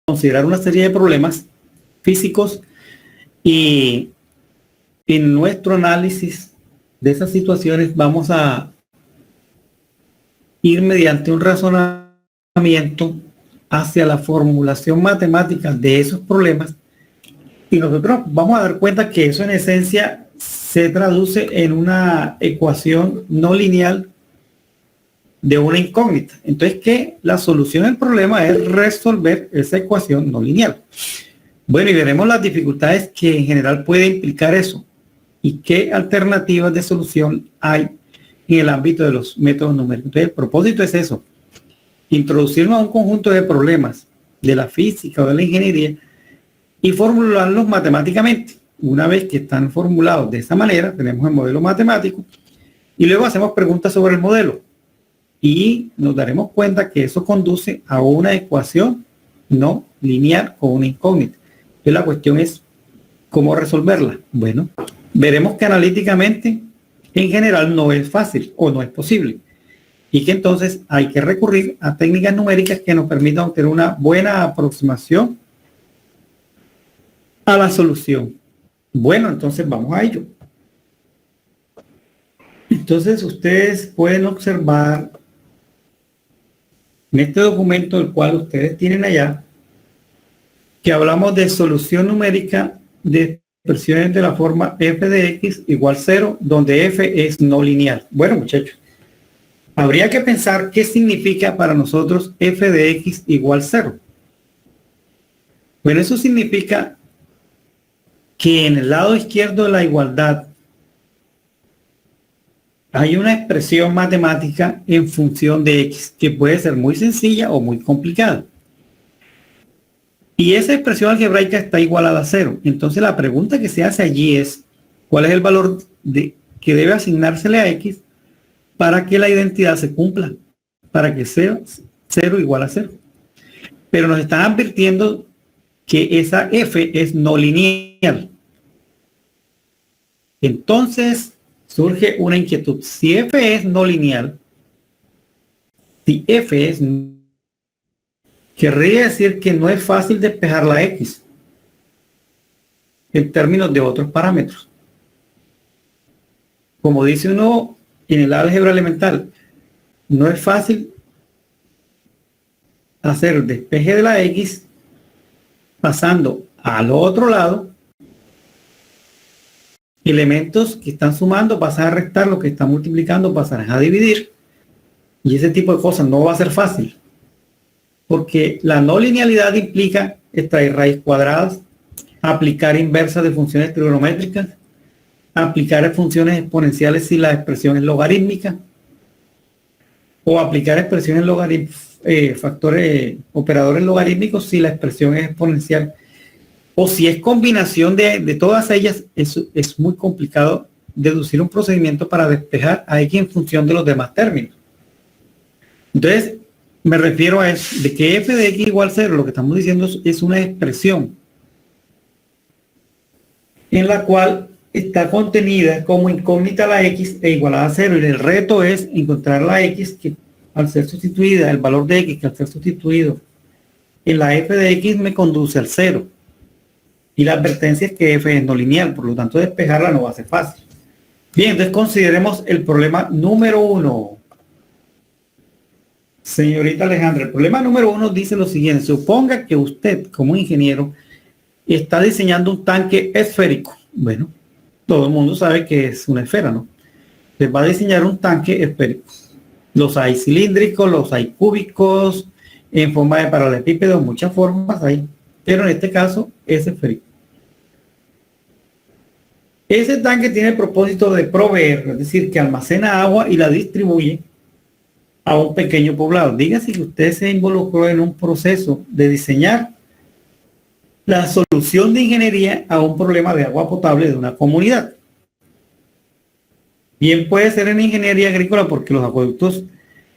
considerar una serie de problemas físicos y en nuestro análisis de esas situaciones vamos a ir mediante un razonamiento hacia la formulación matemática de esos problemas y nosotros vamos a dar cuenta que eso en esencia se traduce en una ecuación no lineal de una incógnita. Entonces, que la solución del problema es resolver esa ecuación no lineal. Bueno, y veremos las dificultades que en general puede implicar eso y qué alternativas de solución hay en el ámbito de los métodos numéricos. Entonces, el propósito es eso, introducirnos a un conjunto de problemas de la física o de la ingeniería y formularlos matemáticamente. Una vez que están formulados de esa manera, tenemos el modelo matemático y luego hacemos preguntas sobre el modelo y nos daremos cuenta que eso conduce a una ecuación no lineal con una incógnita. Entonces la cuestión es cómo resolverla. Bueno, veremos que analíticamente en general no es fácil o no es posible y que entonces hay que recurrir a técnicas numéricas que nos permitan obtener una buena aproximación a la solución. Bueno, entonces vamos a ello. Entonces ustedes pueden observar en este documento, el cual ustedes tienen allá, que hablamos de solución numérica de expresiones de la forma f de x igual 0, donde f es no lineal. Bueno, muchachos, habría que pensar qué significa para nosotros f de x igual 0. Bueno, eso significa que en el lado izquierdo de la igualdad hay una expresión matemática en función de x que puede ser muy sencilla o muy complicada. Y esa expresión algebraica está igualada a 0. Entonces la pregunta que se hace allí es, ¿cuál es el valor que debe asignársele a x para que la identidad se cumpla? Para que sea 0 igual a 0. Pero nos están advirtiendo que esa f es no lineal. Entonces surge una inquietud. Si f es no lineal, si f es, querría decir que no es fácil despejar la x en términos de otros parámetros. Como dice uno en el álgebra elemental, no es fácil hacer despeje de la x pasando al otro lado elementos que están sumando, pasar a restar, lo que está multiplicando, pasar a dividir, y ese tipo de cosas no va a ser fácil, porque la no linealidad implica extraer raíz cuadradas, aplicar inversas de funciones trigonométricas, aplicar funciones exponenciales si la expresión es logarítmica, o aplicar expresiones operadores logarítmicos si la expresión es exponencial. O si es combinación de todas ellas, es muy complicado deducir un procedimiento para despejar a x en función de los demás términos. Entonces, me refiero a eso, de que f de x igual 0, lo que estamos diciendo es una expresión en la cual está contenida como incógnita la x e igualada a 0. Y el reto es encontrar la x que al ser sustituida, el valor de x que al ser sustituido en la f de x me conduce al 0. Y la advertencia es que f es no lineal, por lo tanto despejarla no va a ser fácil. Bien, entonces consideremos el problema número 1. Señorita Alejandra, el problema número 1 dice lo siguiente. Suponga que usted, como ingeniero, está diseñando un tanque esférico. Bueno, todo el mundo sabe que es una esfera, ¿no? Se va a diseñar un tanque esférico. Los hay cilíndricos, los hay cúbicos, en forma de paralelepípedo, muchas formas hay, pero en este caso es esférico. Ese tanque tiene el propósito de proveer, es decir, que almacena agua y la distribuye a un pequeño poblado. Dígase que usted se involucró en un proceso de diseñar la solución de ingeniería a un problema de agua potable de una comunidad. Bien puede ser en ingeniería agrícola porque los acueductos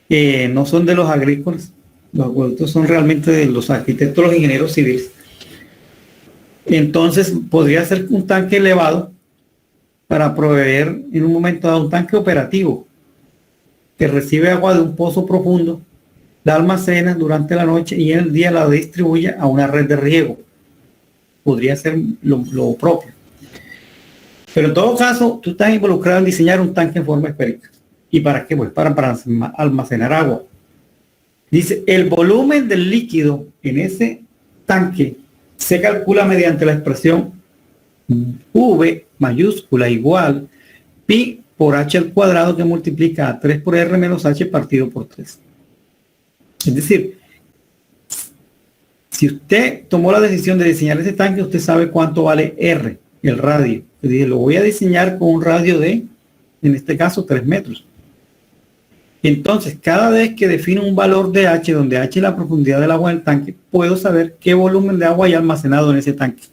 no son de los agrícolas, los acueductos son realmente de los arquitectos, los ingenieros civiles. Entonces podría ser un tanque elevado para proveer en un momento dado un tanque operativo que recibe agua de un pozo profundo la almacena durante la noche y en el día la distribuye a una red de riego. Podría ser lo propio. Pero en todo caso, tú estás involucrado en diseñar un tanque en forma esférica. ¿Y para qué? Pues para almacenar agua. Dice, el volumen del líquido en ese tanque se calcula mediante la expresión V mayúscula igual pi por h al cuadrado que multiplica a 3 por r menos h partido por 3. Es decir, si usted tomó la decisión de diseñar ese tanque, usted sabe cuánto vale R, el radio. Es decir, lo voy a diseñar con un radio de, en este caso, 3 metros. Entonces, cada vez que defino un valor de H, donde H es la profundidad del agua del tanque, puedo saber qué volumen de agua hay almacenado en ese tanque.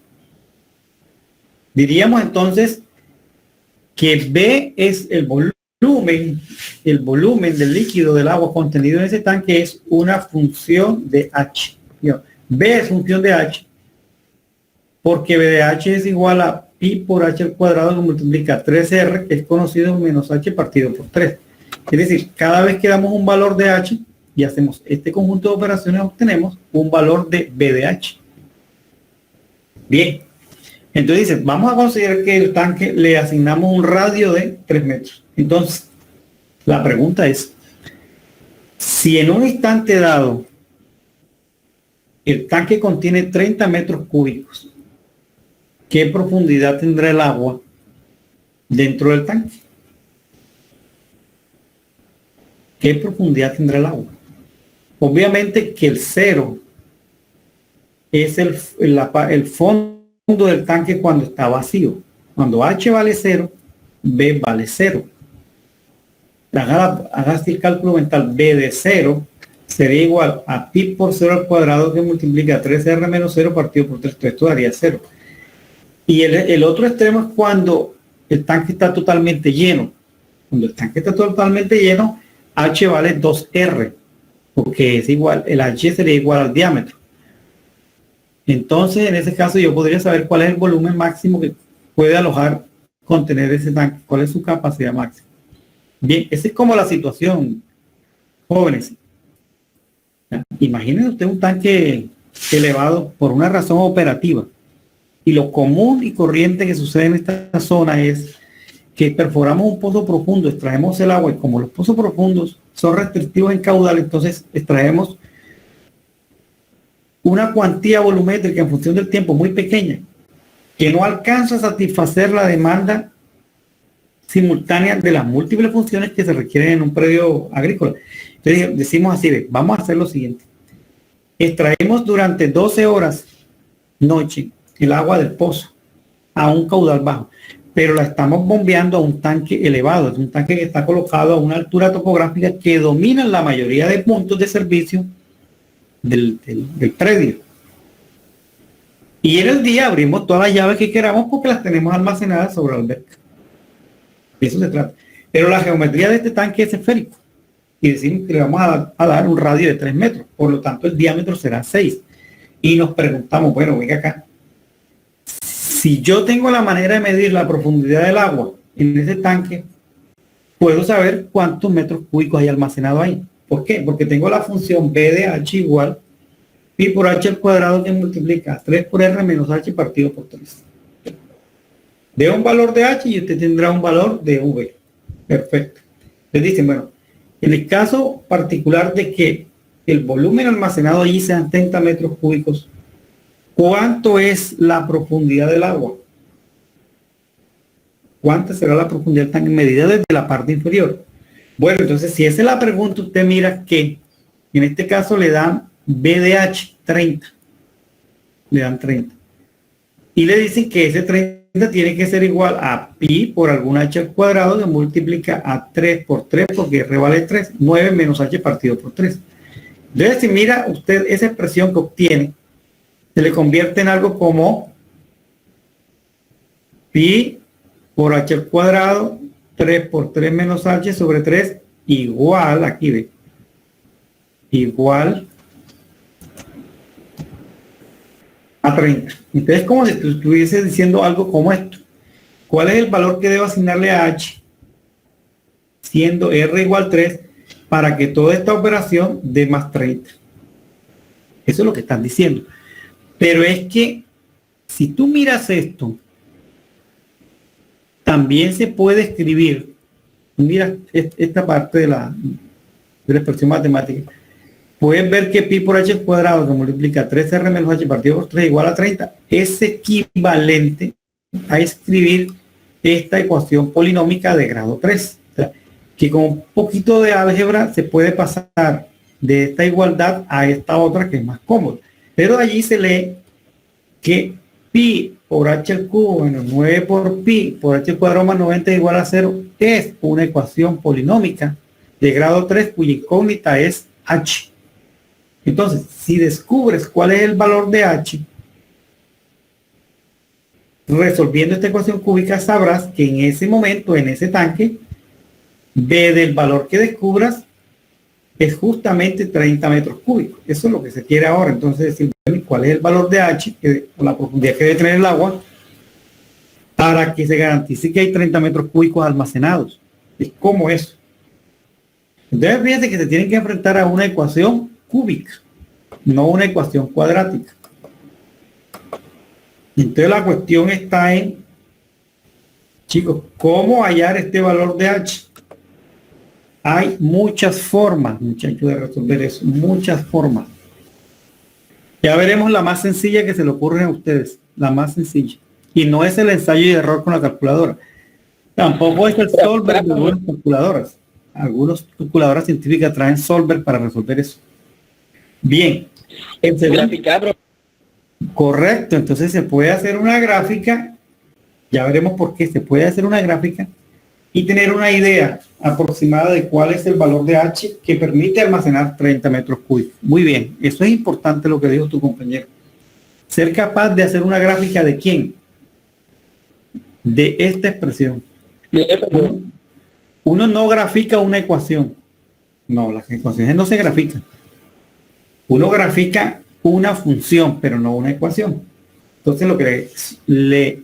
Diríamos entonces que B es el volumen del líquido del agua contenido en ese tanque es una función de H. B es función de H, porque B de H es igual a pi por H al cuadrado que multiplica 3R, que es conocido menos H partido por 3. Es decir, cada vez que damos un valor de H y hacemos este conjunto de operaciones, obtenemos un valor de B de H. Bien, entonces dice, vamos a considerar que el tanque le asignamos un radio de 3 metros. Entonces, la pregunta es, si en un instante dado el tanque contiene 30 metros cúbicos, ¿qué profundidad tendrá el agua dentro del tanque? ¿Qué profundidad tendrá el agua? Obviamente que el cero es el fondo del tanque cuando está vacío. Cuando H vale 0, B vale 0. Haga el cálculo mental. B de 0 sería igual a pi por 0 al cuadrado que multiplica 3R menos 0 partido por 3. Esto daría 0. Y el otro extremo es cuando el tanque está totalmente lleno. Cuando el tanque está totalmente lleno, H vale 2R, porque es igual, el H sería igual al diámetro. Entonces, en ese caso, yo podría saber cuál es el volumen máximo que puede contener ese tanque, cuál es su capacidad máxima. Bien, esa es como la situación, jóvenes. Imaginen usted un tanque elevado por una razón operativa. Y lo común y corriente que sucede en esta zona es que perforamos un pozo profundo, extraemos el agua y como los pozos profundos son restrictivos en caudal, entonces extraemos una cuantía volumétrica en función del tiempo muy pequeña, que no alcanza a satisfacer la demanda simultánea de las múltiples funciones que se requieren en un predio agrícola. Entonces decimos así, vamos a hacer lo siguiente. Extraemos durante 12 horas noche el agua del pozo a un caudal bajo, pero la estamos bombeando a un tanque elevado. Es un tanque que está colocado a una altura topográfica que domina la mayoría de puntos de servicio del predio. Y en el día abrimos todas las llaves que queramos porque las tenemos almacenadas sobre la alberca. De eso se trata. Pero la geometría de este tanque es esférico. Y decimos que le vamos a dar un radio de 3 metros. Por lo tanto, el diámetro será 6. Y nos preguntamos, bueno, venga acá. Si yo tengo la manera de medir la profundidad del agua en ese tanque, puedo saber cuántos metros cúbicos hay almacenado ahí. ¿Por qué? Porque tengo la función B de H igual pi por H al cuadrado que multiplica 3 por R menos H partido por 3. De un valor de H y usted tendrá un valor de V. Perfecto. Les dicen, bueno, en el caso particular de que el volumen almacenado allí sean 30 metros cúbicos, ¿cuánto es la profundidad del agua? ¿Cuánta será la profundidad del tanque medida desde la parte inferior? Bueno, entonces si esa es la pregunta, usted mira que en este caso le dan B de H 30. Le dan 30. Y le dicen que ese 30 tiene que ser igual a pi por algún H al cuadrado que multiplica a 3 por 3 porque R vale 3, 9 menos H partido por 3. Entonces si mira usted esa expresión que obtiene, se le convierte en algo como pi por H al cuadrado, 3 por 3 menos H sobre 3, igual, aquí ve, igual a 30. Entonces, como si estuviese diciendo algo como esto. ¿Cuál es el valor que debo asignarle a H? Siendo R igual 3, para que toda esta operación dé más 30. Eso es lo que están diciendo. Pero es que si tú miras esto, también se puede escribir, mira esta parte de la expresión matemática, puedes ver que pi por h cuadrado, que multiplica 3r menos h partido por 3 igual a 30, es equivalente a escribir esta ecuación polinómica de grado 3. O sea, que con un poquito de álgebra se puede pasar de esta igualdad a esta otra que es más cómoda. Pero allí se lee que pi por h al cubo menos 9 por pi por h al cuadrado más 90 igual a 0 es una ecuación polinómica de grado 3 cuya incógnita es h. Entonces, si descubres cuál es el valor de h, resolviendo esta ecuación cúbica sabrás que en ese momento, en ese tanque, B del valor que descubras es justamente 30 metros cúbicos. Eso es lo que se quiere ahora. Entonces, decir, ¿cuál es el valor de H, o la profundidad que debe tener el agua, para que se garantice que hay 30 metros cúbicos almacenados? Es como eso. Entonces, fíjense que se tienen que enfrentar a una ecuación cúbica, no una ecuación cuadrática. Entonces, la cuestión está en, chicos, ¿cómo hallar este valor de H? Hay muchas formas, muchachos, de resolver eso, muchas formas. Ya veremos la más sencilla que se le ocurre a ustedes, la más sencilla. Y no es el ensayo y error con la calculadora. Tampoco es el solver de algunas calculadoras. Algunas calculadoras científicas traen solver para resolver eso. Bien. Correcto, entonces se puede hacer una gráfica, ya veremos por qué se puede hacer una gráfica y tener una idea aproximada de cuál es el valor de H que permite almacenar 30 metros cúbicos. Muy bien, eso es importante lo que dijo tu compañero. Ser capaz de hacer una gráfica de quién? De esta expresión. Uno no grafica una ecuación. No, las ecuaciones no se grafican. Uno grafica una función, pero no una ecuación. Entonces lo que le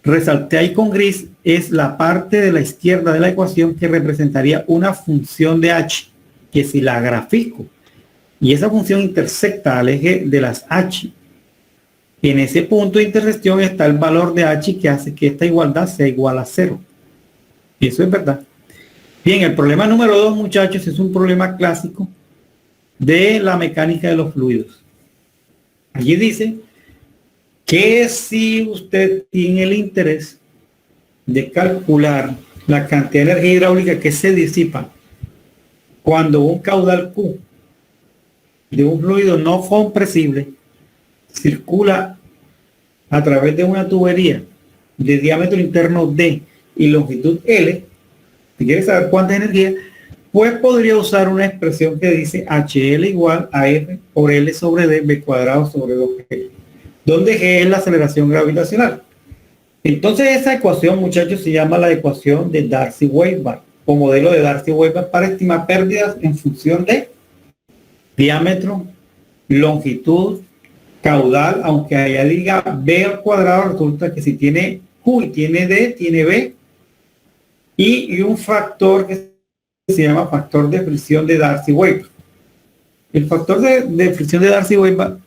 resalté ahí con gris es la parte de la izquierda de la ecuación que representaría una función de h, que si la grafico y esa función intersecta al eje de las h, en ese punto de intersección está el valor de h que hace que esta igualdad sea igual a 0. Y eso es verdad. Bien, el problema número 2, muchachos, es un problema clásico de la mecánica de los fluidos. Allí dice que si usted tiene el interés de calcular la cantidad de energía hidráulica que se disipa cuando un caudal Q de un fluido no compresible circula a través de una tubería de diámetro interno D y longitud L, si quieres saber cuánta energía, pues podría usar una expresión que dice HL igual a F por L sobre D, B cuadrado sobre 2G, donde G es la aceleración gravitacional. Entonces esa ecuación, muchachos, se llama la ecuación de Darcy-Weisbach, o modelo de Darcy-Weisbach para estimar pérdidas en función de diámetro, longitud, caudal, aunque allá diga B al cuadrado, resulta que si tiene Q y tiene D, tiene B, y un factor que se llama factor de fricción de Darcy-Weisbach. El factor de fricción de Darcy-Weisbach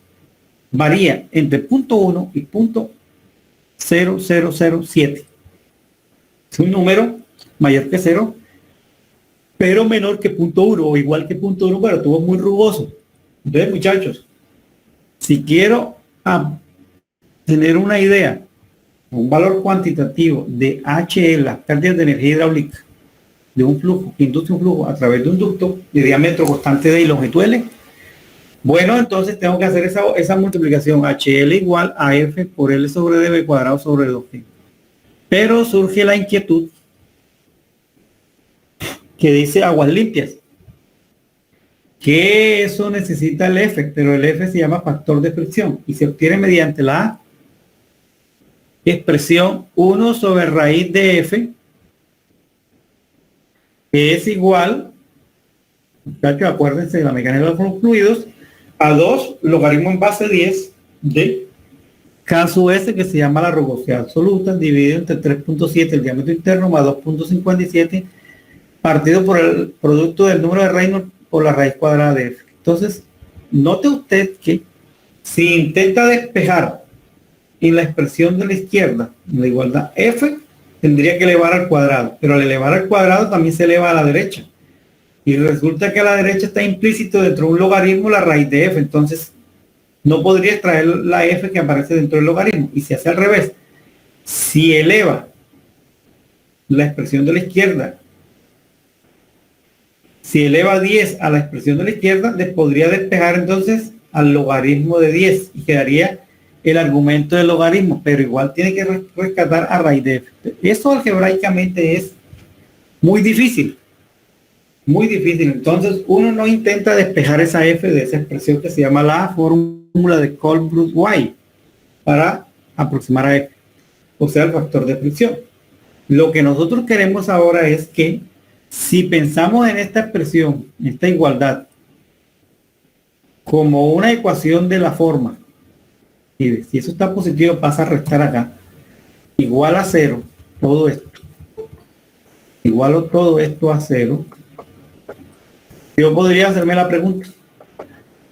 varía entre 0.1 y 0.0007. Es un número mayor que 0, pero menor que 0.1 o igual que 0.1, pero tuvo muy rugoso. Entonces, muchachos, si quiero tener una idea, un valor cuantitativo de HL, las pérdidas de energía hidráulica de un flujo, que induce un flujo a través de un ducto de diámetro constante D y longitud L, bueno, entonces tengo que hacer esa multiplicación HL igual a F por L sobre D, B cuadrado sobre 2G. Pero surge la inquietud que dice aguas limpias, que eso necesita el F, pero el F se llama factor de fricción y se obtiene mediante la expresión 1 sobre raíz de F, que es igual, muchachos, acuérdense de la mecánica de los fluidos, a 2 logaritmo en base 10 de caso S, que se llama la rugosidad absoluta, dividido entre 3.7 el diámetro interno más 2.57 partido por el producto del número de Reynolds por la raíz cuadrada de f. Entonces, note usted que si intenta despejar en la expresión de la izquierda, en la igualdad f, tendría que elevar al cuadrado, pero al elevar al cuadrado también se eleva a la derecha. Y resulta que a la derecha está implícito dentro de un logaritmo la raíz de f, entonces no podría extraer la f que aparece dentro del logaritmo. Y se hace al revés. Si eleva la expresión de la izquierda, si eleva 10 a la expresión de la izquierda, podría despejar entonces al logaritmo de 10 y quedaría el argumento del logaritmo, pero igual tiene que rescatar a raíz de f. Eso algebraicamente es muy difícil. Muy difícil. Entonces uno no intenta despejar esa f de esa expresión que se llama la fórmula de Colbrooks-White para aproximar a f, o sea, el factor de fricción. Lo que nosotros queremos ahora es que si pensamos en esta expresión, esta igualdad, como una ecuación de la forma, y si eso está positivo pasa a restar acá, igual a 0, todo esto, igualo todo esto a 0, yo podría hacerme la pregunta,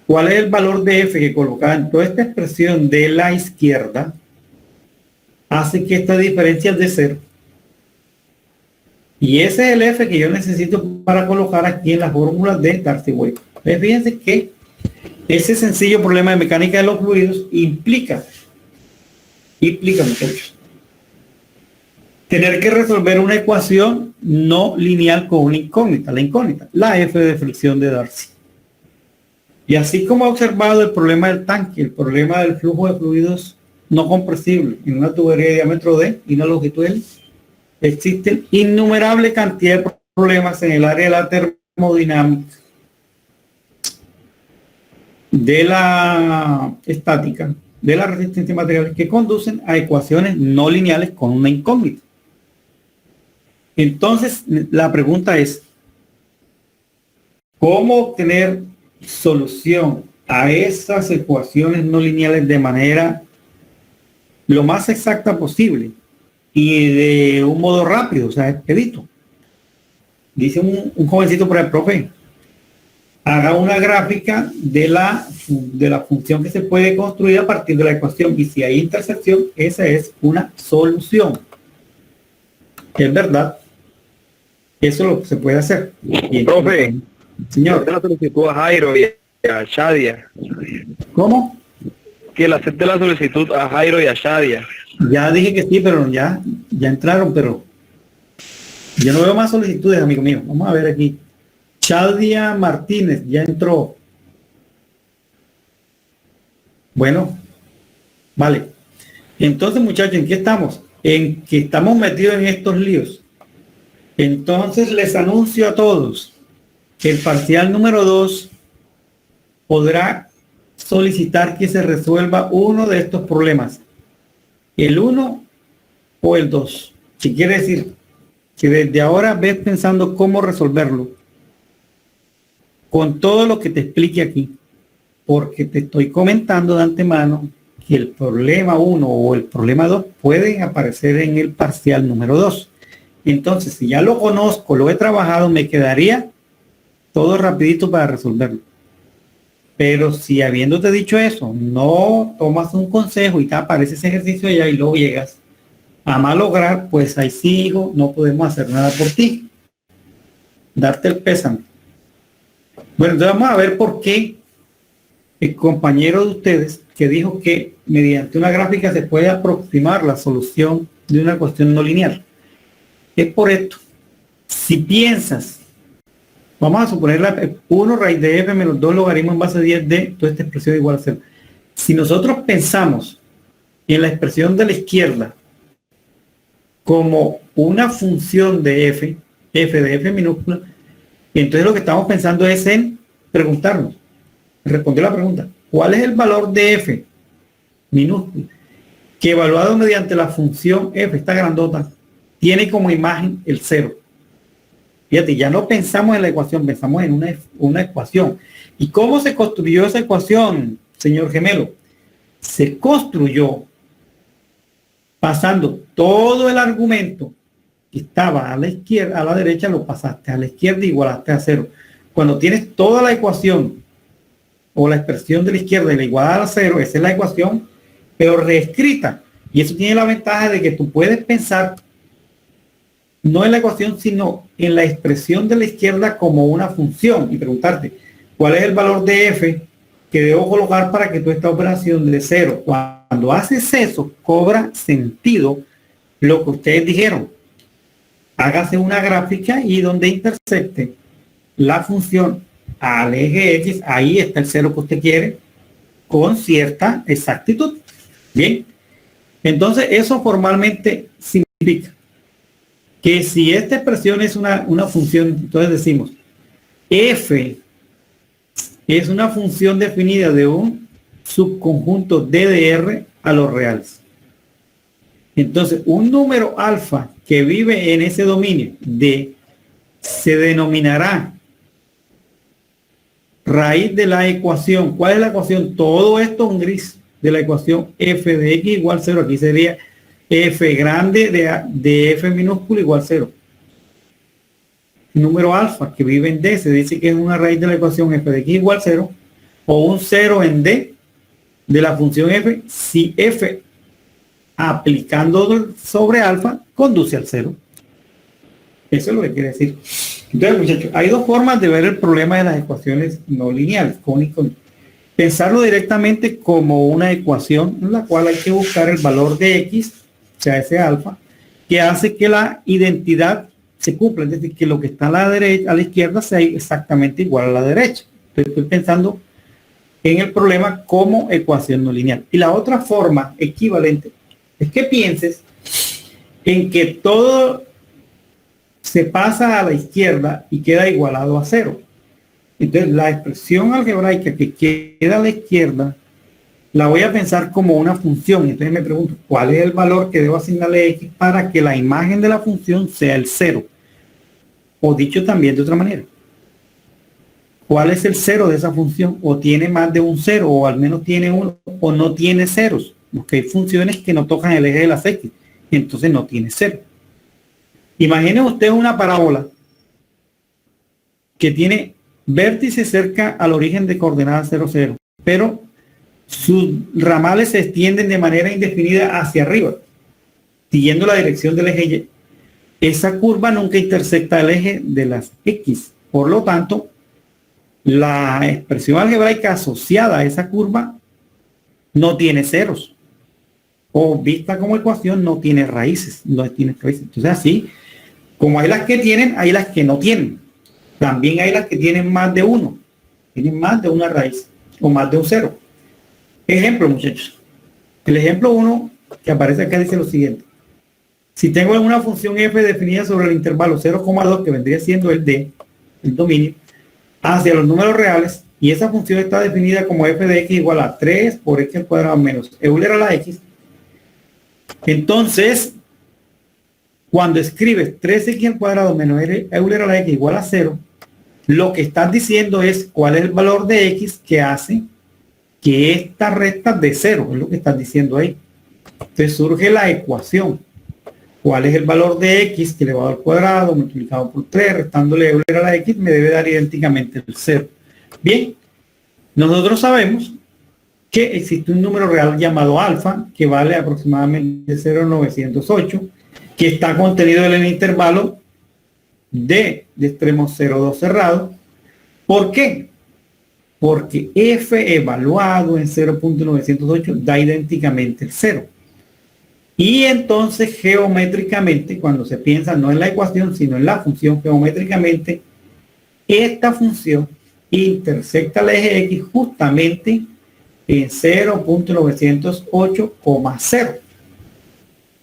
¿cuál es el valor de f que colocaba en toda esta expresión de la izquierda hace que esta diferencia es de 0? Y ese es el f que yo necesito para colocar aquí en la fórmula de Darcy-Waite. Fíjense que ese sencillo problema de mecánica de los fluidos implica muchachos, tener que resolver una ecuación no lineal con una incógnita, la f de fricción de Darcy. Y así como ha observado el problema del tanque, el problema del flujo de fluidos no compresible en una tubería de diámetro D y una longitud L, existen innumerable cantidad de problemas en el área de la termodinámica, de la estática, de la resistencia de materiales que conducen a ecuaciones no lineales con una incógnita. Entonces, la pregunta es, ¿cómo obtener solución a esas ecuaciones no lineales de manera lo más exacta posible y de un modo rápido, o sea, expedito? Dice un jovencito por el profe, haga una gráfica de la función que se puede construir a partir de la ecuación, y si hay intersección, esa es una solución. Es verdad, eso es lo que se puede hacer. Y profe, señor, la solicitud a Jairo y a Shadia. ¿cómo? Que le acepte la solicitud a Jairo y a Shadia. Ya dije que sí, pero ya entraron, pero yo no veo más solicitudes, amigo mío. Vamos a ver aquí. Shadia Martínez ya entró. Bueno, vale. Entonces, muchachos, ¿en qué estamos? En que estamos metidos en estos líos. Entonces, les anuncio a todos que el parcial número 2 podrá solicitar que se resuelva uno de estos problemas. El 1 o el 2. ¿Qué quiere decir? Que desde ahora ves pensando cómo resolverlo con todo lo que te explique aquí, porque te estoy comentando de antemano que el problema 1 o el problema 2 pueden aparecer en el parcial número 2. Entonces, si ya lo conozco, lo he trabajado, me quedaría todo rapidito para resolverlo. Pero si habiéndote dicho eso, no tomas un consejo y te aparece ese ejercicio allá y luego llegas a malograr, pues ahí sigo, no podemos hacer nada por ti. Darte el pésame. Bueno, entonces vamos a ver por qué el compañero de ustedes que dijo que mediante una gráfica se puede aproximar la solución de una cuestión no lineal. Es por esto. Si piensas, vamos a suponer 1 raíz de f menos 2 logaritmo en base 10 de toda esta expresión igual a 0. Si nosotros pensamos en la expresión de la izquierda como una función de f de f minúscula, entonces lo que estamos pensando es en preguntarnos, responder la pregunta, ¿cuál es el valor de f minúscula que evaluado mediante la función f, esta grandota, tiene como imagen el 0? Fíjate, ya no pensamos en la ecuación, pensamos en una ecuación. ¿Y cómo se construyó esa ecuación, señor Gemelo? Se construyó pasando todo el argumento que estaba a la izquierda, a la derecha, lo pasaste a la izquierda y igualaste a 0. Cuando tienes toda la ecuación o la expresión de la izquierda y la igualdad a 0, esa es la ecuación, pero reescrita. Y eso tiene la ventaja de que tú puedes pensar no en la ecuación, sino en la expresión de la izquierda como una función y preguntarte cuál es el valor de f que debo colocar para que toda esta operación de 0. Cuando haces eso, cobra sentido lo que ustedes dijeron. Hágase una gráfica y donde intersecte la función al eje X, ahí está el 0 que usted quiere con cierta exactitud. Bien, entonces eso formalmente significa que si esta expresión es una función, entonces decimos f es una función definida de un subconjunto DDR a los reales. Entonces, un número alfa que vive en ese dominio D se denominará raíz de la ecuación. ¿Cuál es la ecuación? Todo esto en gris de la ecuación f de x igual 0. Aquí sería f grande de f minúsculo igual 0. Número alfa que vive en D se dice que es una raíz de la ecuación f de x igual 0 o un 0 en D de la función f si f aplicando sobre alfa conduce al 0. Eso es lo que quiere decir. Entonces, muchachos, hay dos formas de ver el problema de las ecuaciones no lineales, con y con. Pensarlo directamente como una ecuación en la cual hay que buscar el valor de x, o sea, ese alfa, que hace que la identidad se cumpla, es decir, que lo que está a la derecha, a la izquierda, sea exactamente igual a la derecha. Entonces, estoy pensando en el problema como ecuación no lineal. Y la otra forma equivalente es que pienses en que todo se pasa a la izquierda y queda igualado a 0. Entonces, la expresión algebraica que queda a la izquierda la voy a pensar como una función. Entonces me pregunto, ¿cuál es el valor que debo asignarle a x para que la imagen de la función sea el 0? O dicho también de otra manera, ¿cuál es el 0 de esa función? O tiene más de un 0, o al menos tiene uno, o no tiene ceros. Porque hay funciones que no tocan el eje de las x, y entonces no tiene 0. Imaginen ustedes una parábola que tiene vértice cerca al origen de coordenadas 0, 0, pero sus ramales se extienden de manera indefinida hacia arriba, siguiendo la dirección del eje Y. Esa curva nunca intersecta el eje de las X. Por lo tanto, la expresión algebraica asociada a esa curva no tiene ceros. O vista como ecuación, no tiene raíces. No tiene raíces. Entonces, así, como hay las que tienen, hay las que no tienen. También hay las que tienen más de uno. Tienen más de una raíz o más de un cero. Ejemplo, muchachos. El ejemplo 1 que aparece acá dice lo siguiente. Si tengo una función f definida sobre el intervalo 0,2 que vendría siendo el d, el dominio, hacia los números reales, y esa función está definida como f de x igual a 3 por x al cuadrado menos Euler a la x, entonces, cuando escribes 3x al cuadrado menos Euler a la x igual a 0, lo que estás diciendo es cuál es el valor de x que hace que esta recta de 0, es lo que estás diciendo ahí. Entonces surge la ecuación. ¿Cuál es el valor de x que elevado al cuadrado multiplicado por 3, restándole Euler a la x, me debe dar idénticamente el 0? Bien, nosotros sabemos que existe un número real llamado alfa, que vale aproximadamente 0,908, que está contenido en el intervalo de extremo 0,2 cerrado. ¿Por qué? Porque f evaluado en 0,908 da idénticamente el 0. Y entonces geométricamente, cuando se piensa no en la ecuación, sino en la función, geométricamente, esta función intersecta el eje X justamente en 0,908,0.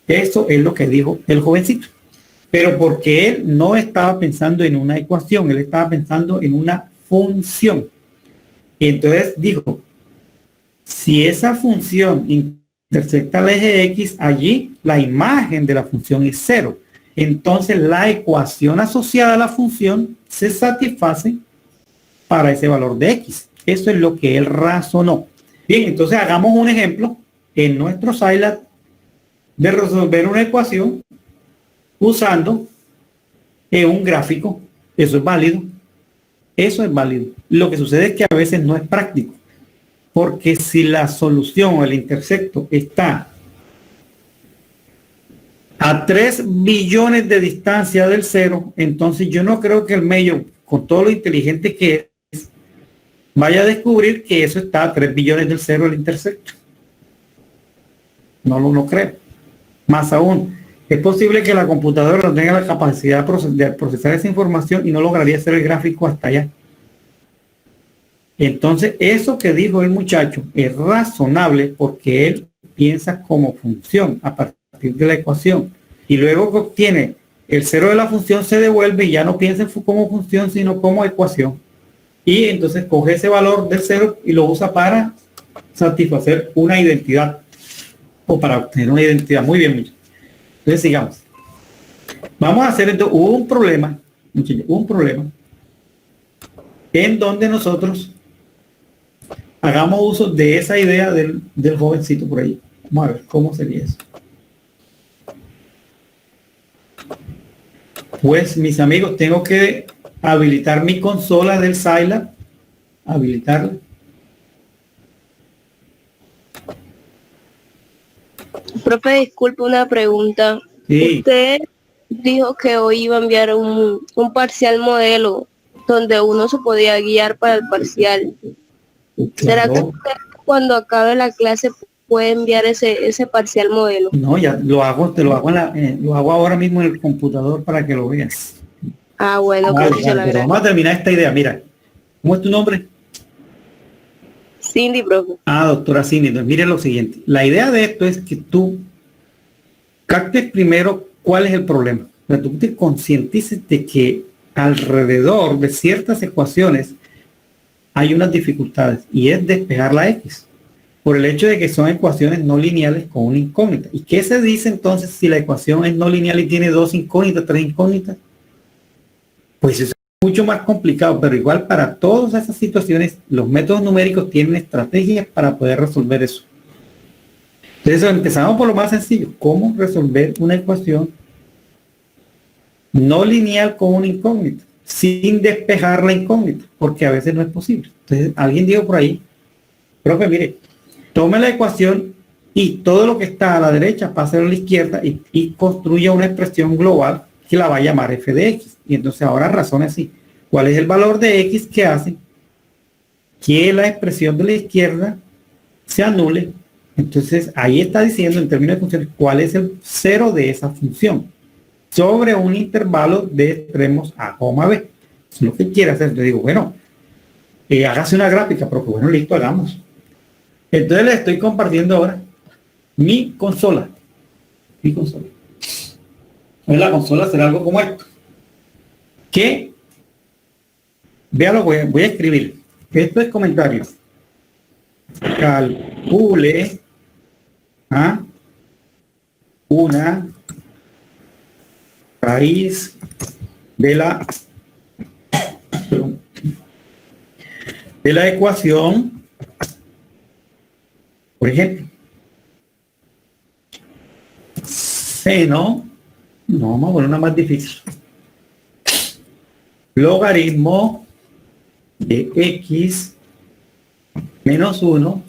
Eso es lo que dijo el jovencito. Pero porque él no estaba pensando en una ecuación, él estaba pensando en una función. Y entonces dijo, si esa función intersecta el eje X, allí la imagen de la función es 0. Entonces la ecuación asociada a la función se satisface para ese valor de X. Eso es lo que él razonó. Bien, entonces hagamos un ejemplo en nuestro Scilab de resolver una ecuación usando un gráfico. Eso es válido. Eso es válido. Lo que sucede es que a veces no es práctico. Porque si la solución o el intersecto está a 3 billones de distancia del cero, entonces yo no creo que el medio, con todo lo inteligente que es, vaya a descubrir que eso está a 3 billones del cero el intersecto. No creo. Más aún, es posible que la computadora no tenga la capacidad de procesar esa información y no lograría hacer el gráfico hasta allá. Entonces, eso que dijo el muchacho es razonable porque él piensa como función a partir de la ecuación. Y luego que obtiene el cero de la función, se devuelve y ya no piensa como función, sino como ecuación. Y entonces coge ese valor del cero y lo usa para satisfacer una identidad o para obtener una identidad. Muy bien, muchachos. Entonces sigamos. Vamos a hacer esto. Hubo un problema en donde nosotros hagamos uso de esa idea del jovencito por ahí. Vamos a ver cómo sería eso. Pues mis amigos, tengo que habilitar mi consola del Scilab. Habilitarla. Profe, disculpe una pregunta. Sí. Usted dijo que hoy iba a enviar un parcial modelo donde uno se podía guiar para el parcial. ¿Será que usted, cuando acabe la clase, puede enviar ese parcial modelo? No, ya lo hago, lo hago ahora mismo en el computador para que lo veas. Ah, bueno, Vale, profe, vale, vamos a terminar esta idea. Mira, ¿cómo es tu nombre? Cindy, profe. Doctora Cindy. Entonces, miren lo siguiente. La idea de esto es que tú captes primero cuál es el problema. O sea, tú te concientices de que alrededor de ciertas ecuaciones hay unas dificultades y es despejar la X por el hecho de que son ecuaciones no lineales con una incógnita. ¿Y qué se dice entonces si la ecuación es no lineal y tiene 2 incógnitas, 3 incógnitas? Pues eso es mucho más complicado, pero igual para todas esas situaciones los métodos numéricos tienen estrategias para poder resolver eso. Entonces empezamos por lo más sencillo. ¿Cómo resolver una ecuación no lineal con una incógnita sin despejar la incógnita? Porque a veces no es posible. Entonces alguien dijo por ahí, profe, mire, tome la ecuación y todo lo que está a la derecha pase a la izquierda y construya una expresión global que la va a llamar f de x. Y entonces ahora razone así. ¿Cuál es el valor de x que hace que la expresión de la izquierda se anule? Entonces ahí está diciendo en términos de funciones cuál es el cero de esa función sobre un intervalo de extremos a, b. Eso es lo que quiere hacer. Le digo, bueno, hágase una gráfica, pero bueno, listo, hagamos. Entonces le estoy compartiendo ahora mi consola. Entonces la consola será algo como esto. Que, véalo, voy a escribir. Esto es comentario. Calcule una raíz de la ecuación, por ejemplo, seno, no, vamos a poner una más difícil, logaritmo de x menos 1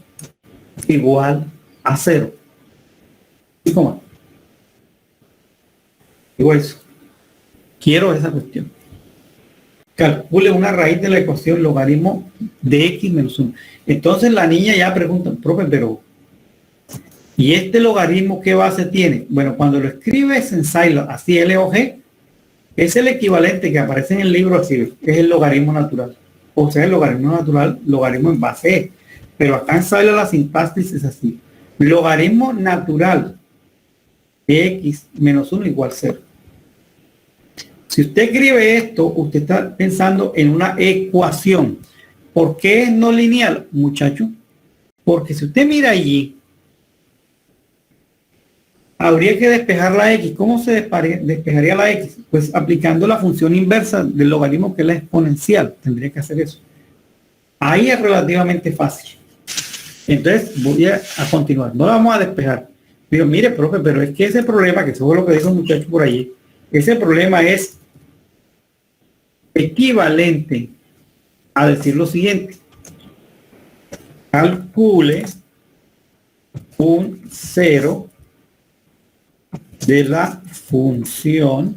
igual a 0. ¿Y cómo? Digo eso. Quiero esa cuestión. Calcule una raíz de la ecuación logaritmo de x menos 1. Entonces la niña ya pregunta, profe, pero ¿y este logaritmo qué base tiene? Bueno, cuando lo escribes en Scilab, así LOG, es el equivalente que aparece en el libro así, es el logaritmo natural. O sea, el logaritmo natural, logaritmo en base E. Pero acá en Scilab la sintaxis es así. Logaritmo natural de x menos 1 igual 0. Si usted escribe esto, usted está pensando en una ecuación. ¿Por qué es no lineal, muchacho? Porque si usted mira allí, habría que despejar la x. ¿Cómo se despejaría la x? Pues aplicando la función inversa del logaritmo, que es la exponencial. Tendría que hacer eso. Ahí es relativamente fácil. Entonces voy a continuar. No la vamos a despejar. Digo, mire, profe, pero es que ese problema, que eso fue lo que dijo el muchacho por allí, ese problema es equivalente a decir lo siguiente: calcule un cero de la función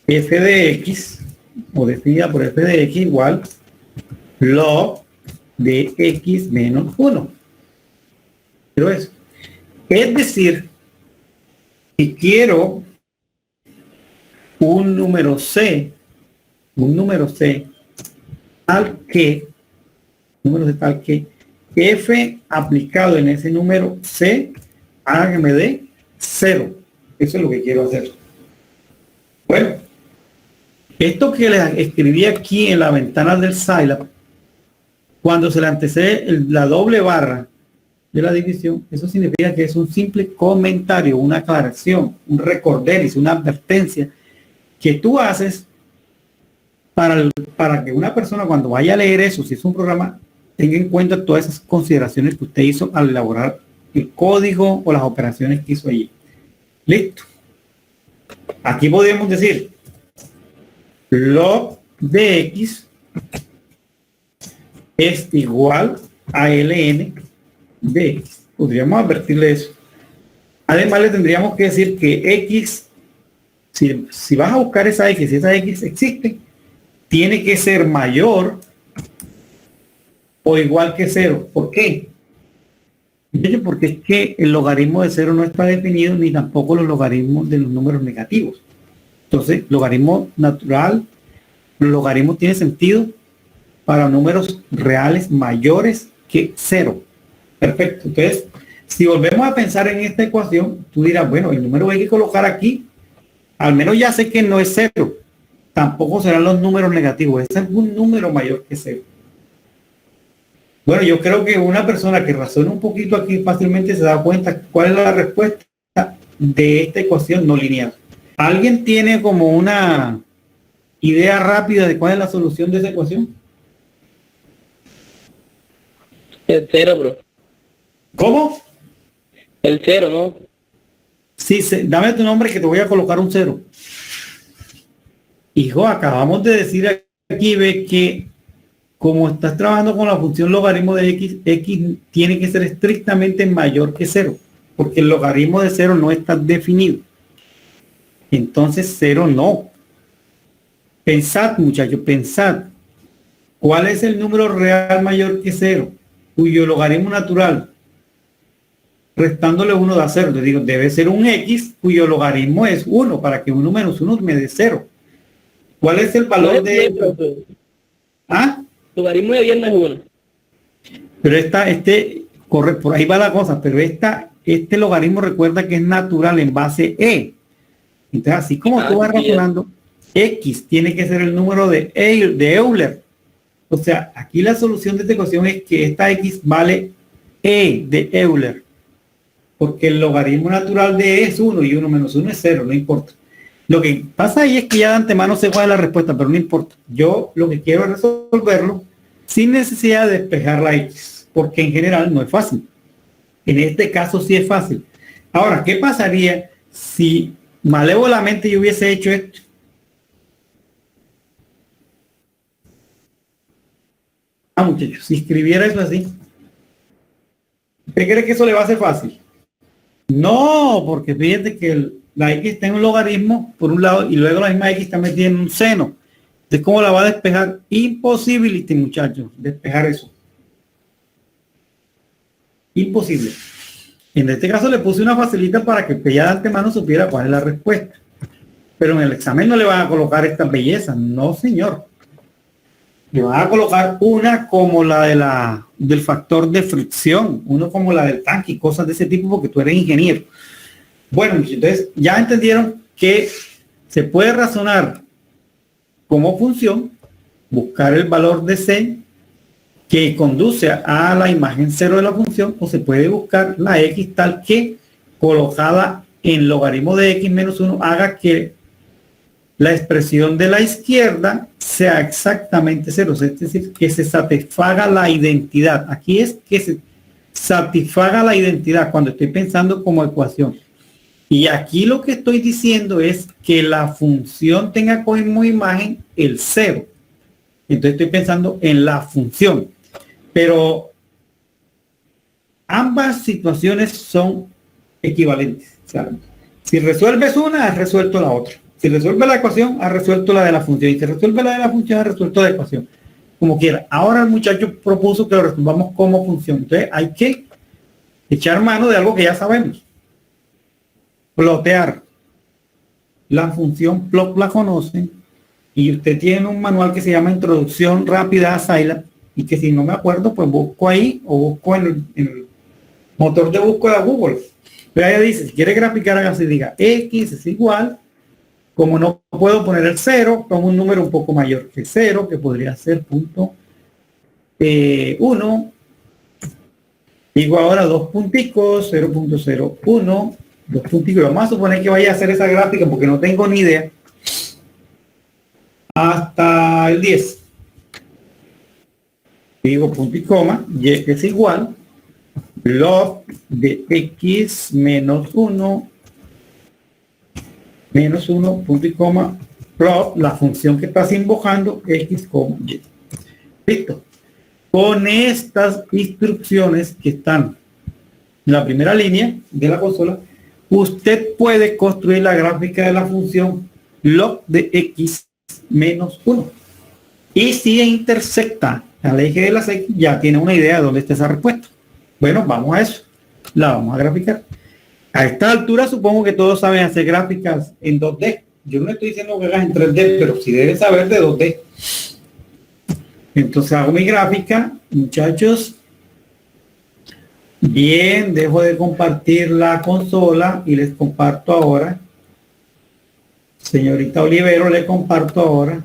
f de x, o definida por f de x, igual log de x menos 1. Pero eso. Es decir, si quiero un número c tal que f aplicado en ese número c haga que me dé 0. Eso es lo que quiero hacer. Bueno, esto que les escribí aquí en la ventana del Scilab, cuando se le antecede la doble barra de la división, eso significa que es un simple comentario, una aclaración, un recorderis, una advertencia que tú haces para que una persona, cuando vaya a leer eso, si es un programa, tenga en cuenta todas esas consideraciones que usted hizo al elaborar el código o las operaciones que hizo allí. Listo. Aquí podemos decir log de x es igual a ln de x. Podríamos advertirle eso. Además, le tendríamos que decir que x, si vas a buscar esa x, si esa x existe, tiene que ser mayor o igual que 0. ¿Por qué? Porque es que el logaritmo de 0 no está definido, ni tampoco los logaritmos de los números negativos. Entonces, logaritmo natural, los logaritmos tienen sentido para números reales mayores que 0. Perfecto. Entonces, si volvemos a pensar en esta ecuación, tú dirás, bueno, el número que hay que colocar aquí, al menos ya sé que no es 0. Tampoco serán los números negativos. Es algún número mayor que 0. Bueno, yo creo que una persona que razona un poquito aquí fácilmente se da cuenta cuál es la respuesta de esta ecuación no lineal. ¿Alguien tiene como una idea rápida de cuál es la solución de esa ecuación? El 0, bro. ¿Cómo? El 0, ¿no? Sí, dame tu nombre que te voy a colocar un 0. Hijo, acabamos de decir aquí, ve que como estás trabajando con la función logaritmo de x, x tiene que ser estrictamente mayor que 0, porque el logaritmo de 0 no está definido. Entonces 0 no. Pensad, muchachos, pensad. ¿Cuál es el número real mayor que 0? Cuyo logaritmo natural, restándole 1 da 0. Te digo, debe ser un x cuyo logaritmo es 1, para que 1 menos 1 me dé 0. ¿Cuál es el valor de... ¿Ah? Logaritmo de 10 no es 1. Pero corre, por ahí va la cosa, pero este logaritmo recuerda que es natural en base e. Entonces, así como tú vas razonando, x tiene que ser el número de Euler. O sea, aquí la solución de esta ecuación es que esta x vale e de Euler. Porque el logaritmo natural de e es 1 y 1 menos 1 es 0, no importa. Lo que pasa ahí es que ya de antemano sé cuál es la respuesta, pero no importa. Yo lo que quiero es resolverlo sin necesidad de despejar la x, porque en general no es fácil. En este caso sí es fácil. Ahora, ¿qué pasaría si malévolamente yo hubiese hecho esto? Muchachos, si escribiera eso así, ¿usted cree que eso le va a ser fácil? No, porque fíjate que la x está en un logaritmo por un lado y luego la misma x está metida en un seno. Entonces, ¿cómo la va a despejar? Imposible, muchachos, despejar eso. Imposible. En este caso le puse una facilita para que ya de antemano supiera cuál es la respuesta. Pero en el examen no le van a colocar estas bellezas. No, señor. Le van a colocar una como la del factor de fricción, uno como la del tanque y cosas de ese tipo porque tú eres ingeniero. Bueno, entonces ya entendieron que se puede razonar como función, buscar el valor de c que conduce a la imagen 0 de la función, o se puede buscar la x tal que colocada en logaritmo de x menos 1 haga que la expresión de la izquierda sea exactamente 0, es decir, que se satisfaga la identidad. Aquí es que satisfaga la identidad cuando estoy pensando como ecuación. Y aquí lo que estoy diciendo es que la función tenga como imagen el 0. Entonces estoy pensando en la función. Pero ambas situaciones son equivalentes. O sea, si resuelves una, has resuelto la otra. Si resuelve la ecuación, has resuelto la de la función. Y si resuelve la de la función, has resuelto la ecuación. Como quiera. Ahora el muchacho propuso que lo resolvamos como función. Entonces hay que echar mano de algo que ya sabemos. Plotear. La función plot la conocen. Y usted tiene un manual que se llama Introducción Rápida a Scilab. Y que si no me acuerdo, pues busco ahí o busco en el motor de búsqueda de Google. Pero ella dice, si quiere graficar, haga así, diga X es igual. Como no puedo poner el 0, pongo un número un poco mayor que 0, que podría ser punto 1. Digo ahora 2 punticos, 0.01, 2 punticos. Vamos a suponer que vaya a hacer esa gráfica porque no tengo ni idea. Hasta el 10. Digo punto y coma, y es igual log de x menos 1 punto y coma plot la función que estás invocando x, y. Listo. Con estas instrucciones que están en la primera línea de la consola, usted puede construir la gráfica de la función log de x menos 1. Y si intersecta al eje de las x, ya tiene una idea de dónde está esa respuesta. Bueno, vamos a eso. La vamos a graficar. A esta altura supongo que todos saben hacer gráficas en 2D. Yo no estoy diciendo que hagas en 3D, pero sí deben saber de 2D. Entonces hago mi gráfica, muchachos. Bien, dejo de compartir la consola y les comparto ahora. Señorita Olivero, le comparto ahora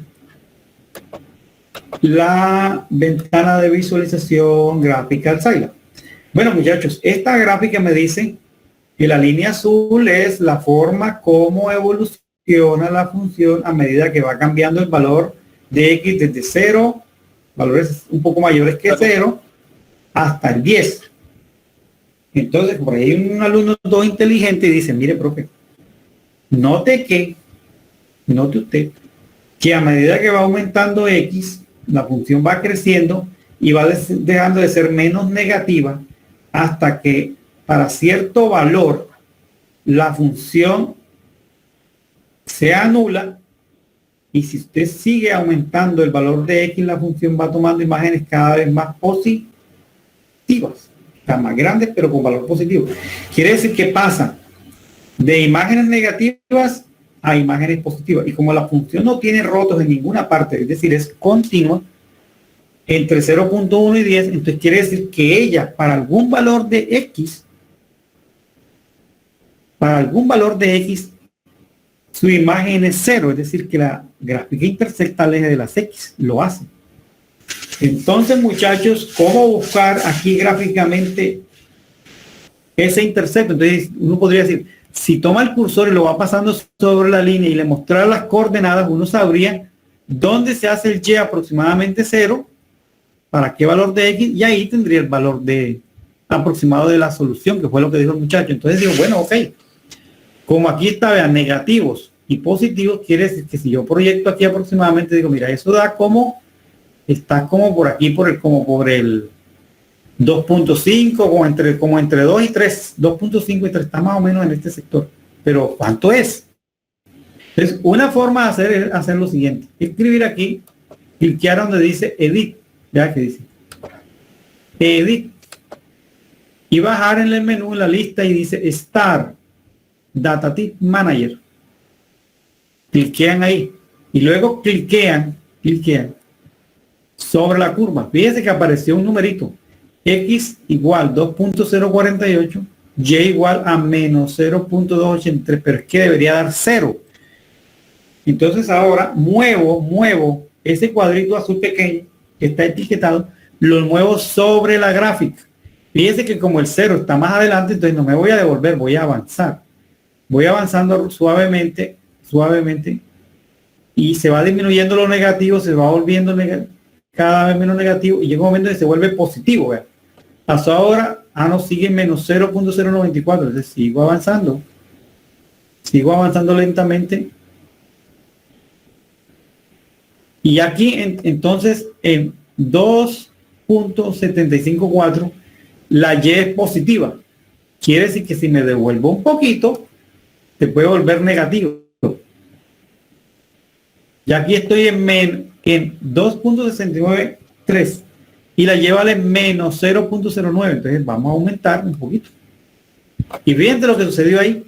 la ventana de visualización gráfica al Scilab. Bueno, muchachos, esta gráfica me dice que la línea azul es la forma como evoluciona la función a medida que va cambiando el valor de x desde 0, valores un poco mayores que 0, hasta el 10. Entonces, por ahí hay un alumno todo inteligente y dice, mire, profe, note usted que a medida que va aumentando x, la función va creciendo y va dejando de ser menos negativa hasta que para cierto valor la función se anula, y si usted sigue aumentando el valor de x, la función va tomando imágenes cada vez más positivas, están más grandes pero con valor positivo. Quiere decir que pasa de imágenes negativas a imágenes positivas, y como la función no tiene rotos en ninguna parte, es decir, es continua entre 0.1 y 10, entonces quiere decir que ella, para algún valor de x, su imagen es 0, es decir, que la gráfica intersecta al eje de las x, lo hace. Entonces, muchachos, ¿cómo buscar aquí gráficamente ese intersecto? Entonces, uno podría decir, si toma el cursor y lo va pasando sobre la línea y le mostrara las coordenadas, uno sabría dónde se hace el y aproximadamente 0, para qué valor de x, y ahí tendría el valor de aproximado de la solución, que fue lo que dijo el muchacho. Entonces digo, bueno, ok, como aquí está, vean, negativos y positivos, quiere decir que si yo proyecto aquí aproximadamente, digo, mira, eso da como, está como por aquí, como por el 2.5, como entre 2 y 3, 2.5 y 3, está más o menos en este sector. Pero ¿cuánto es? Entonces, una forma de hacer es hacer lo siguiente: escribir aquí, cliquear donde dice Edit, ya que dice Edit, y bajar en el menú, en la lista, y dice Start Data Type Manager. Cliquean ahí y luego cliquean sobre la curva. Fíjense que apareció un numerito, x igual 2.048, y igual a menos 0.283, pero es que debería dar 0. Entonces ahora muevo ese cuadrito azul pequeño que está etiquetado, lo muevo sobre la gráfica. Fíjense que como el 0 está más adelante, entonces no me voy a devolver, voy a avanzar. Voy avanzando suavemente, y se va disminuyendo lo negativo, se va volviendo cada vez menos negativo, y llega un momento que se vuelve positivo, ¿verdad? pasó ahora, no, sigue en menos 0.094, entonces sigo avanzando lentamente. Y aquí entonces en 2.754 la Y es positiva. Quiere decir que si me devuelvo un poquito, se puede volver negativo. Y aquí estoy en 2.693 y la Y vale menos 0.09. Entonces vamos a aumentar un poquito. Y fíjense lo que sucedió ahí.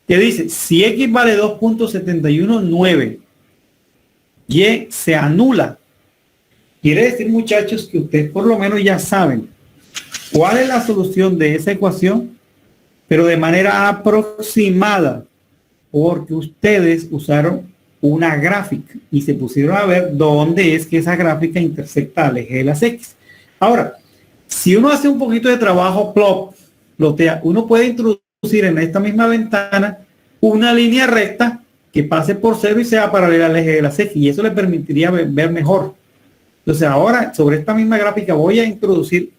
Que dice, si X vale 2.719, Y se anula. Quiere decir, muchachos, que ustedes por lo menos ya saben cuál es la solución de esa ecuación, pero de manera aproximada, porque ustedes usaron una gráfica y se pusieron a ver dónde es que esa gráfica intersecta al eje de las X. Ahora, si uno hace un poquito de trabajo plotea, uno puede introducir en esta misma ventana una línea recta que pase por cero y sea paralela al eje de las X, y eso le permitiría ver mejor. Entonces ahora sobre esta misma gráfica voy a introducir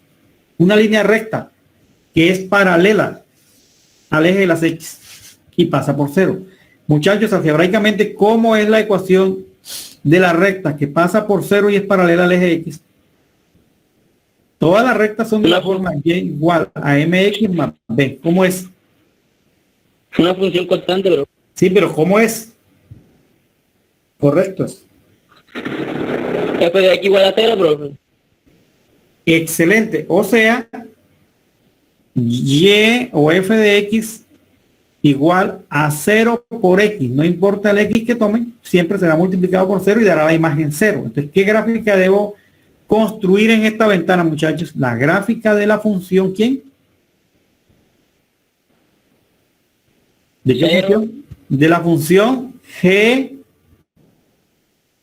una línea recta que es paralela al eje de las X y pasa por cero. Muchachos, algebraicamente, ¿cómo es la ecuación de la recta que pasa por cero y es paralela al eje X? Todas las rectas son de la forma Y igual a mx más b. ¿Cómo es? Una función constante, bro. Sí, pero ¿cómo es? Correcto. F de X igual a 0, bro. Excelente. O sea, Y o f de X igual a 0 por X. No importa el X que tomen, siempre será multiplicado por 0 y dará la imagen 0. Entonces, ¿qué gráfica debo construir en esta ventana, muchachos? La gráfica de la función, ¿quién? ¿De qué función? De la función G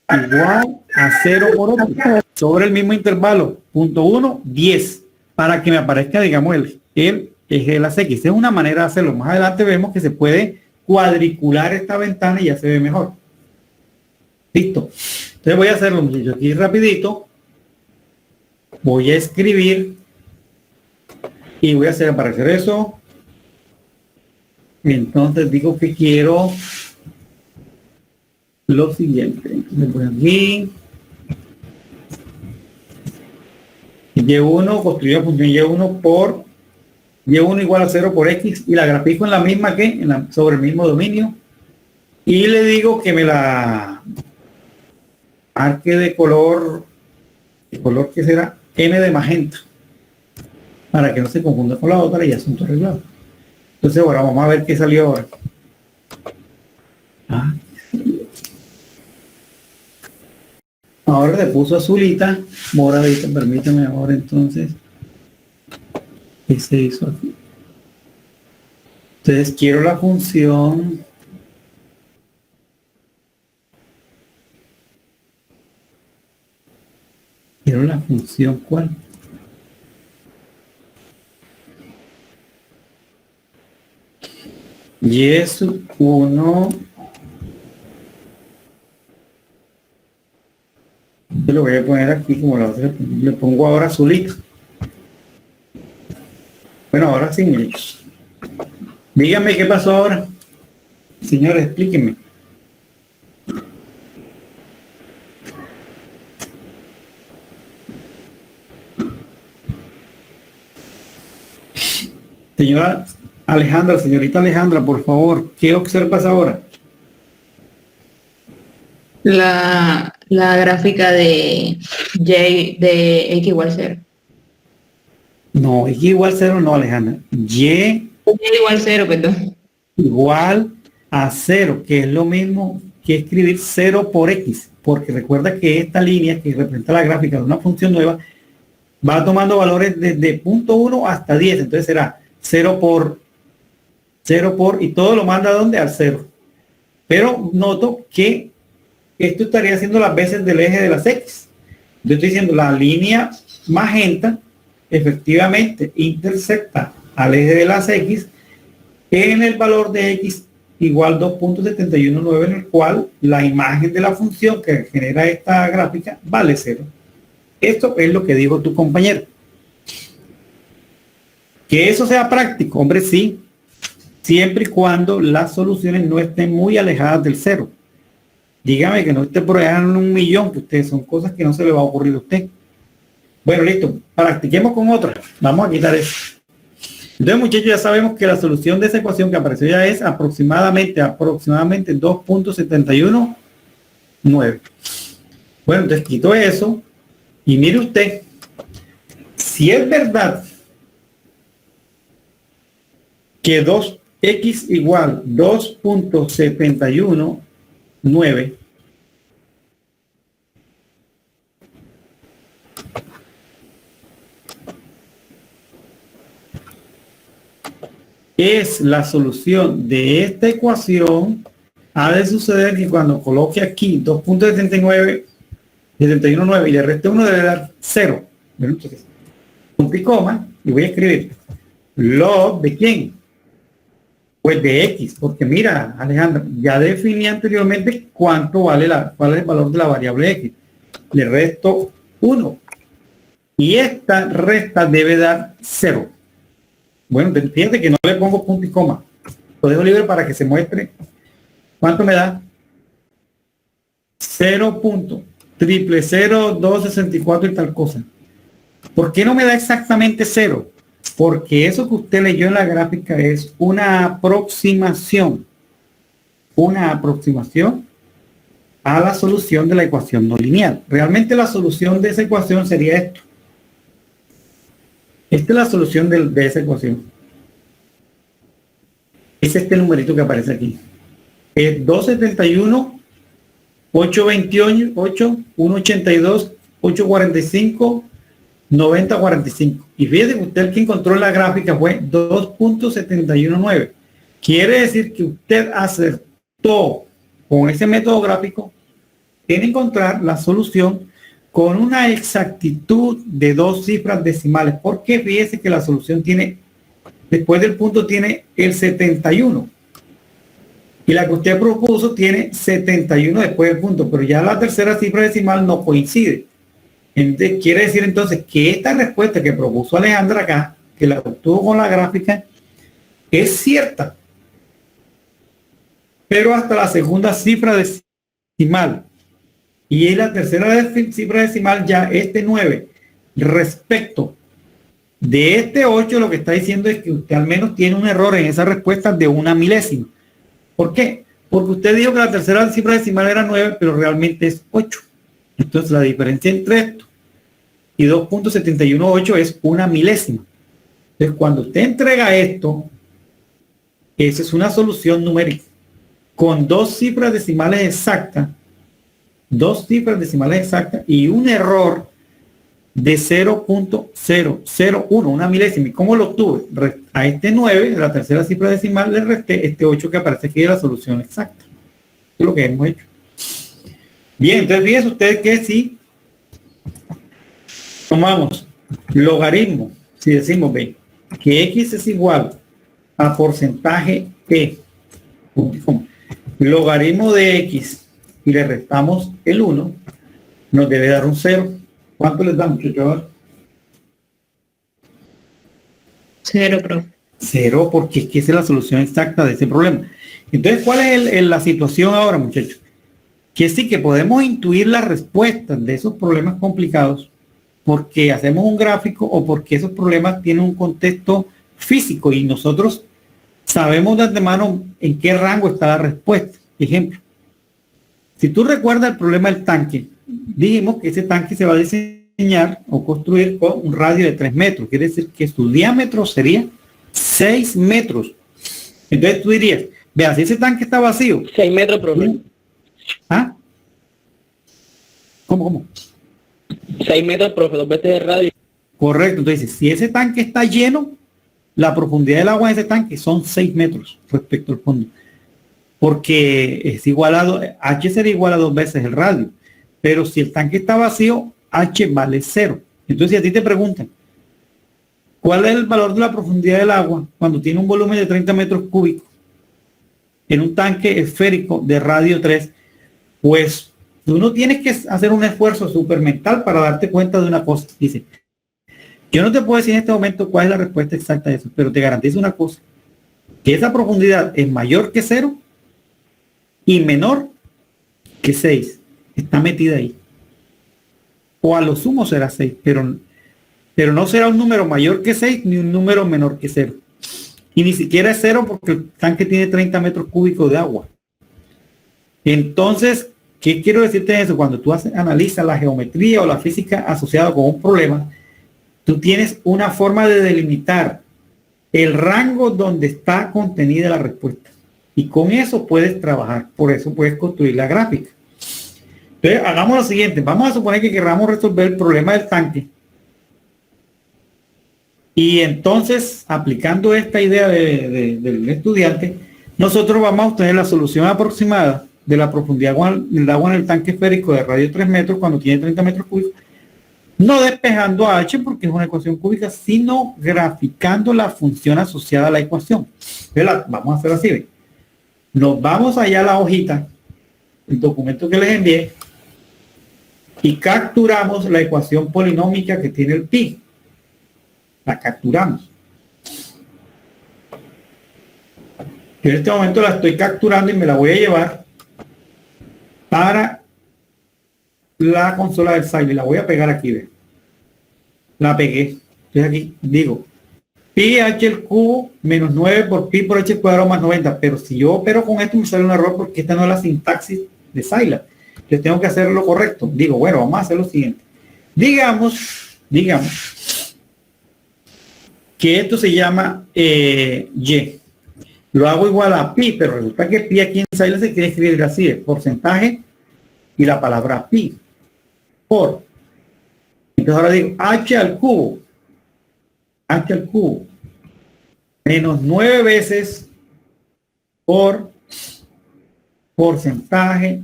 igual a 0 por X sobre el mismo intervalo, 0.1, 10, para que me aparezca, digamos, el eje de las X. Es una manera de hacerlo. Más adelante vemos que se puede cuadricular esta ventana y ya se ve mejor. Listo. Entonces voy a hacerlo, muchachos, aquí rapidito. Voy a escribir y voy a hacer aparecer eso. Y entonces digo que quiero lo siguiente. Entonces voy aquí. Y1, construyo función Y1 por Y1 igual a 0 por X y la grafico en la misma que sobre el mismo dominio. Y le digo que me la marque de color que será N de magenta, para que no se confunda con la otra y asunto arreglado. Entonces ahora vamos a ver qué salió ahora. Ahora le puso azulita, moradita, permítame ahora entonces. ¿Qué se hizo aquí? Entonces quiero la función ¿cuál? Y es 1. Yo lo voy a poner aquí como la otra. Le pongo ahora azulito. Bueno, ahora sí, muchachos. Díganme qué pasó ahora. Señores, explíquenme. Señora Alejandra, señorita Alejandra, por favor, ¿qué observas ahora? La gráfica de Y de X igual 0. No, X igual 0 no, Alejandra. Y Igual 0, perdón. igual a 0, que es lo mismo que escribir 0 por X, porque recuerda que esta línea que representa la gráfica de una función nueva va tomando valores desde 0.1 hasta 10, entonces será 0 por, y todo lo manda ¿a dónde? Al 0. Pero noto que esto estaría haciendo las veces del eje de las X. Yo estoy diciendo la línea magenta efectivamente intersecta al eje de las X en el valor de X igual 2.719, en el cual la imagen de la función que genera esta gráfica vale 0. Esto es lo que dijo tu compañero. Que eso sea práctico, hombre, sí, siempre y cuando las soluciones no estén muy alejadas del cero. Dígame que no esté por allá en 1.000.000, que ustedes son cosas que no se le va a ocurrir a usted. Bueno, listo, practiquemos con otra. Vamos a quitar eso. Entonces, muchachos, ya sabemos que la solución de esa ecuación que apareció ya es aproximadamente 2.719. Bueno, entonces quito eso y mire usted, si es verdad que 2x igual 2.719, es la solución de esta ecuación, ha de suceder que cuando coloque aquí 2.79 719 y le reste 1 debe dar 0. Bueno, entonces, punto y coma, y voy a escribir log de quién, pues de x, porque mira, Alejandra, ya definí anteriormente cuánto vale cuál es el valor de la variable x. Le resto 1 y esta resta debe dar 0. Bueno, fíjate que no le pongo punto y coma, lo dejo libre para que se muestre cuánto me da. 0.0000264 y tal cosa. ¿Por qué no me da exactamente 0? Porque eso que usted leyó en la gráfica es una aproximación a la solución de la ecuación no lineal. Realmente la solución de esa ecuación sería esto. Esta es la solución de esa ecuación. Es este numerito que aparece aquí. Es 271, 828, 182, 845, 9045. Y fíjese que usted el que encontró en la gráfica fue 2.719. Quiere decir que usted acertó con ese método gráfico en encontrar la solución con una exactitud de 2 cifras decimales. Porque fíjese que la solución tiene, después del punto tiene el 71. Y la que usted propuso tiene 71 después del punto, pero ya la tercera cifra decimal no coincide. Entonces, quiere decir entonces que esta respuesta que propuso Alejandra acá, que la obtuvo con la gráfica, es cierta. Pero hasta la segunda cifra decimal. Y en la tercera cifra decimal ya este 9. Respecto de este 8, lo que está diciendo es que usted al menos tiene un error en esa respuesta de 1 milésima. ¿Por qué? Porque usted dijo que la tercera cifra decimal era 9, pero realmente es 8. Entonces la diferencia entre esto y 2.718 es 1 milésima. Entonces cuando usted entrega esto, esa es una solución numérica con 2 cifras decimales exactas, y un error de 0.001, 1 milésima. ¿Y cómo lo obtuve? A este 9, la tercera cifra decimal, le resté este 8 que aparece aquí de la solución exacta. Eso es lo que hemos hecho. Bien, entonces fíjense ustedes que si tomamos logaritmo, si decimos que x es igual a porcentaje p, logaritmo de x, y le restamos el 1, nos debe dar un 0. ¿Cuánto les da, muchachos? 0, profe. 0, porque es que esa es la solución exacta de ese problema. Entonces, ¿cuál es la situación ahora, muchachos? Que sí que podemos intuir las respuestas de esos problemas complicados porque hacemos un gráfico o porque esos problemas tienen un contexto físico y nosotros sabemos de antemano en qué rango está la respuesta. Ejemplo, si tú recuerdas el problema del tanque, dijimos que ese tanque se va a diseñar o construir con un radio de 3 metros. Quiere decir que su diámetro sería 6 metros. Entonces tú dirías, vea, si ese tanque está vacío. 6 metros, profe. ¿Ah? ¿Cómo? 6 metros, profe, 2 veces de radio. Correcto. Entonces, si ese tanque está lleno, la profundidad del agua de ese tanque son 6 metros respecto al fondo. Porque es igualado, H será igual a 2 veces el radio. Pero si el tanque está vacío, H vale 0. Entonces, si a ti te preguntan, ¿cuál es el valor de la profundidad del agua cuando tiene un volumen de 30 metros cúbicos en un tanque esférico de radio 3? Pues tú no tienes que hacer un esfuerzo súper mental para darte cuenta de una cosa. Dice, Yo no te puedo decir en este momento cuál es la respuesta exacta a eso, pero te garantizo una cosa, que esa profundidad es mayor que 0 y menor que 6. Está metida ahí. O a lo sumo será 6, pero no será un número mayor que 6 ni un número menor que 0. Y ni siquiera es 0 porque el tanque tiene 30 metros cúbicos de agua. Entonces, ¿qué quiero decirte de eso? Cuando tú analizas la geometría o la física asociada con un problema, tú tienes una forma de delimitar el rango donde está contenida la respuesta. Y con eso puedes trabajar. Por eso puedes construir la gráfica. Entonces, hagamos lo siguiente. Vamos a suponer que queramos resolver el problema del tanque. Y entonces, aplicando esta idea del estudiante, nosotros vamos a obtener la solución aproximada de la profundidad del agua en el tanque esférico de radio 3 metros cuando tiene 30 metros cúbicos. No despejando a H porque es una ecuación cúbica, sino graficando la función asociada a la ecuación. Vamos a hacer así. ¿Ve? Nos vamos allá a la hojita, el documento que les envié, y capturamos la ecuación polinómica que tiene el pi. La capturamos. En este momento la estoy capturando y me la voy a llevar para la consola del Sile. La voy a pegar aquí. ¿Ve? La pegué. Entonces aquí digo pi h al cubo menos 9 por pi por h al cuadrado más 90. Pero si yo opero con esto me sale un error porque esta no es la sintaxis de Scilab. Yo tengo que hacer lo correcto. Digo, bueno, vamos a hacer lo siguiente. Digamos que esto se llama y. Lo hago igual a pi, pero resulta que pi aquí en Scilab se quiere escribir así, es porcentaje y la palabra pi por. Entonces ahora digo h al cubo menos 9 veces por porcentaje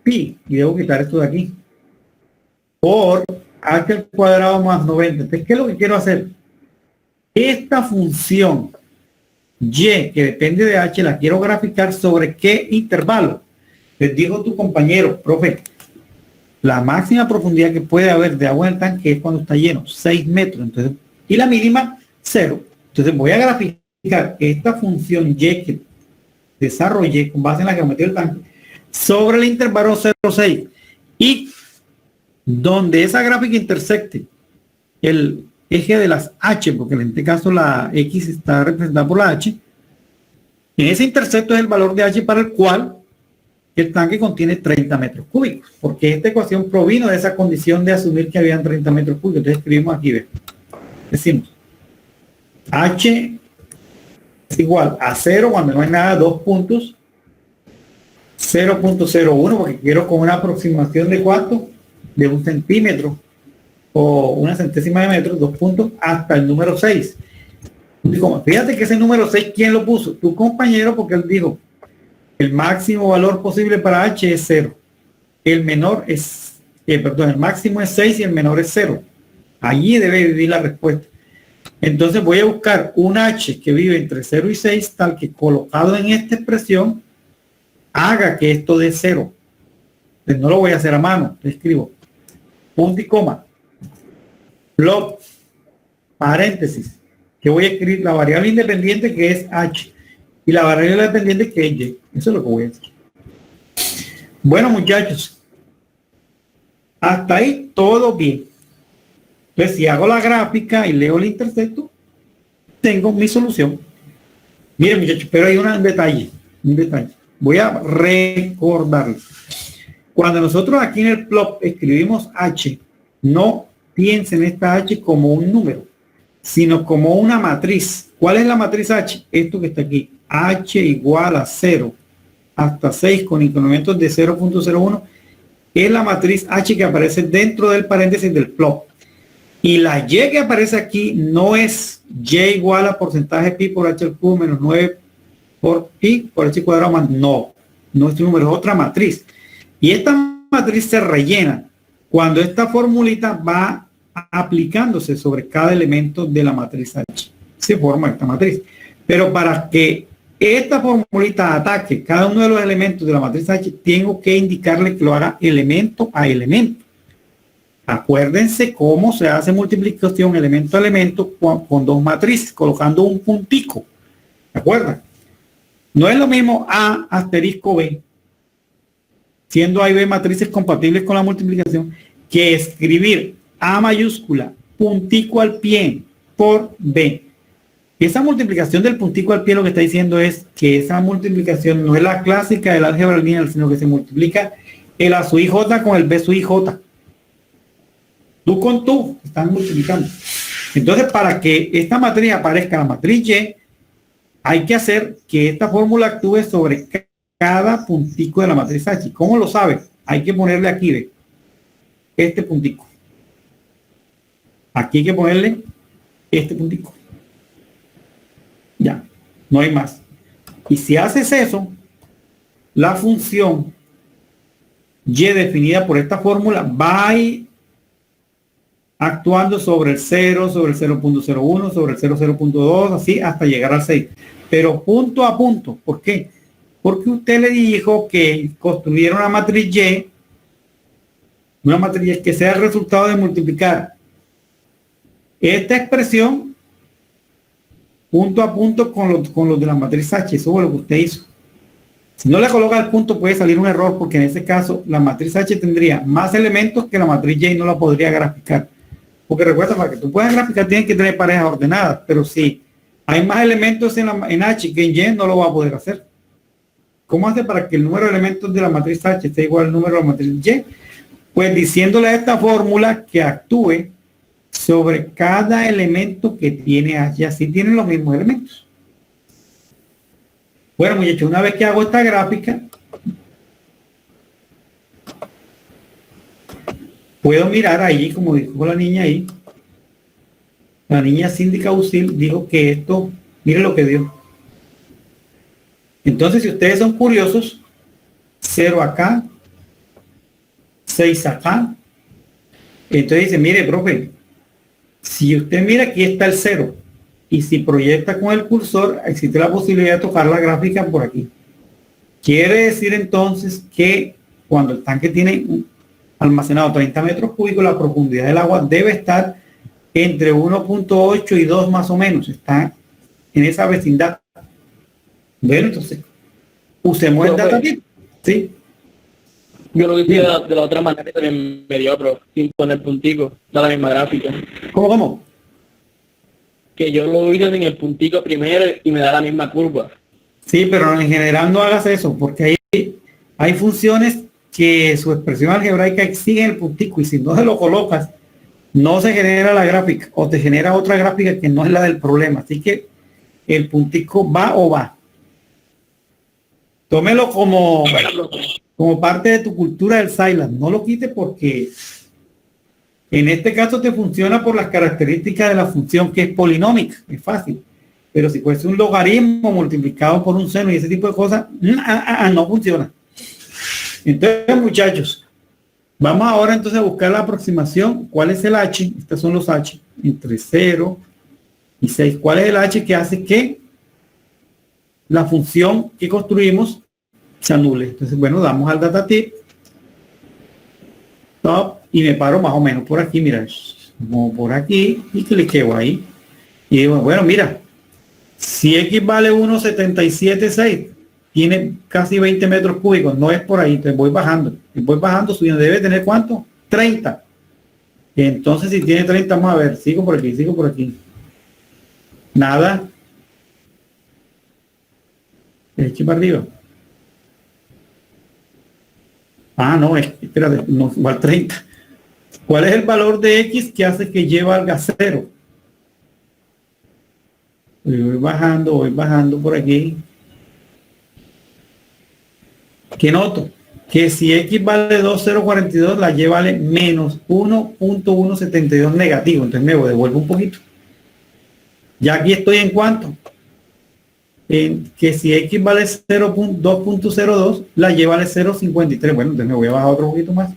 pi, y debo quitar esto de aquí, por h al cuadrado más 90. Entonces, ¿qué es lo que quiero hacer? Esta función y, que depende de h, la quiero graficar sobre qué intervalo. Les dijo tu compañero, profe, la máxima profundidad que puede haber de agua en el tanque es cuando está lleno, 6 metros. Entonces, y la mínima, 0. Entonces voy a graficar esta función y que desarrollé con base en la geometría del tanque sobre el intervalo 0,6. Y donde esa gráfica intersecte el eje de las H, porque en este caso la X está representada por la H, en ese intersecto es el valor de H para el cual el tanque contiene 30 metros cúbicos, porque esta ecuación provino de esa condición de asumir que habían 30 metros cúbicos. Entonces escribimos aquí, ¿ve? Decimos H es igual a 0 cuando no hay nada, 2 puntos, 0.01, porque quiero con una aproximación de cuánto, de 1 centímetro o 1 centésima de metro, 2 puntos, hasta el número 6. Fíjate que ese número 6, ¿quién lo puso? Tu compañero, porque él dijo el máximo valor posible para H es 0. El menor es, el máximo es 6 y el menor es 0. Allí debe vivir la respuesta. Entonces voy a buscar un H que vive entre 0 y 6, tal que colocado en esta expresión, haga que esto dé 0. Entonces no lo voy a hacer a mano, le escribo punto y coma, plot, paréntesis, que voy a escribir la variable independiente que es H y la variable dependiente que es Y. Eso es lo que voy a hacer. Bueno, muchachos, hasta ahí todo bien. Entonces, si hago la gráfica y leo el intersecto, tengo mi solución. Miren, muchachos, pero hay un detalle. Voy a recordarles. Cuando nosotros aquí en el plot escribimos H, no piensen esta H como un número, sino como una matriz. ¿Cuál es la matriz H? Esto que está aquí. H igual a 0 hasta 6 con incrementos de 0.01 es la matriz H que aparece dentro del paréntesis del plot. Y la Y que aparece aquí no es Y igual a porcentaje pi por H al cubo menos 9 por pi por H cuadrado más. No es un número, es otra matriz. Y esta matriz se rellena cuando esta formulita va aplicándose sobre cada elemento de la matriz H. Se forma esta matriz. Pero para que esta formulita ataque cada uno de los elementos de la matriz H, tengo que indicarle que lo haga elemento a elemento. Acuérdense cómo se hace multiplicación elemento a elemento con dos matrices, colocando un puntico. ¿De acuerdo? No es lo mismo A asterisco B, siendo A y B matrices compatibles con la multiplicación, que escribir A mayúscula, puntico al pie, por B. Esa multiplicación del puntico al pie lo que está diciendo es que esa multiplicación no es la clásica del álgebra lineal, sino que se multiplica el A su IJ con el B su IJ. Tú con tú están multiplicando. Entonces, para que esta matriz aparezca la matriz Y, hay que hacer que esta fórmula actúe sobre cada puntico de la matriz H. ¿Cómo lo sabe? Hay que ponerle aquí, ¿ve? Este puntico. Aquí hay que ponerle este puntico. Ya, no hay más. Y si haces eso, la función Y definida por esta fórmula va a ir actuando sobre el 0, sobre el 0.01, sobre el 0.2, así hasta llegar al 6. Pero punto a punto. ¿Por qué? Porque usted le dijo que construyera una matriz Y que sea el resultado de multiplicar esta expresión punto a punto con los de la matriz H. Eso es lo que usted hizo. Si no le coloca el punto puede salir un error, porque en ese caso la matriz H tendría más elementos que la matriz Y y no la podría graficar. Porque recuerda, para que tú puedas graficar tienes que tener parejas ordenadas, pero si hay más elementos en H que en Y, no lo va a poder hacer. ¿Cómo hace para que el número de elementos de la matriz H sea igual al número de la matriz Y? Pues diciéndole a esta fórmula que actúe sobre cada elemento que tiene H, así tienen los mismos elementos. Bueno, muchachos, una vez que hago esta gráfica, puedo mirar ahí, como dijo la niña ahí, la niña Cindy Causil dijo que esto, mire lo que dio. Entonces, si ustedes son curiosos, 0 acá, 6 acá. Entonces dice, mire, profe, si usted mira, aquí está el 0. Y si proyecta con el cursor, existe la posibilidad de tocar la gráfica por aquí. Quiere decir entonces que cuando el tanque tiene almacenado 30 metros cúbicos, la profundidad del agua debe estar entre 1.8 y 2 más o menos. Está en esa vecindad. Bueno, entonces, usemos el datatip. ¿Sí? Yo lo hice de la otra manera y también me dio, pero sin poner puntico, da la misma gráfica. ¿Cómo? Que yo lo hice en el puntico primero y me da la misma curva. Sí, pero en general no hagas eso, porque hay funciones que su expresión algebraica exige el puntico, y si no se lo colocas, no se genera la gráfica, o te genera otra gráfica que no es la del problema. Así que el puntico va o va. Tómelo como parte de tu cultura del Scilab. No lo quites, porque en este caso te funciona por las características de la función, que es polinómica, es fácil. Pero si fuese un logaritmo multiplicado por un seno y ese tipo de cosas, no funciona. Entonces, muchachos, vamos ahora entonces a buscar la aproximación. ¿Cuál es el H? Estos son los H, entre 0 y 6. ¿Cuál es el H que hace que la función que construimos se anule? Entonces, bueno, damos al datatip. Top. Y me paro más o menos por aquí, mira, como por aquí, y cliqueo ahí. Y digo, bueno, mira, si X vale 1.77.6, tiene casi 20 metros cúbicos, no es por ahí, entonces voy bajando, subiendo, debe tener ¿cuánto? 30. Entonces, si tiene 30, vamos a ver, sigo por aquí. Nada. Eche para arriba. Ah, no, espérate, no, igual 30. ¿Cuál es el valor de X que hace que Y valga 0? Voy bajando por aquí. ¿Qué noto? Que si X vale 2,042, la Y vale menos 1.172 negativo. Entonces me devuelvo un poquito. Ya aquí estoy en cuánto. En que si X vale 2.02, la Y vale 0.53. Bueno, entonces me voy a bajar otro poquito más.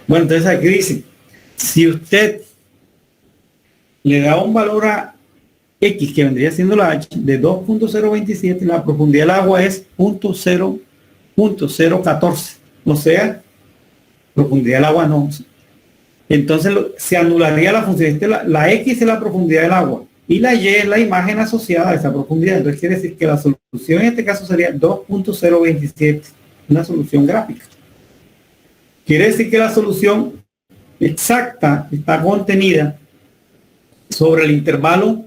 Bueno, entonces aquí dice, si usted le da un valor a X, que vendría siendo la H, de 2.027, la profundidad del agua es 0.014. O sea, profundidad del agua no. Entonces se anularía la función. La X es la profundidad del agua y la Y es la imagen asociada a esa profundidad. Entonces quiere decir que la solución en este caso sería 2.027, una solución gráfica. Quiere decir que la solución exacta está contenida sobre el intervalo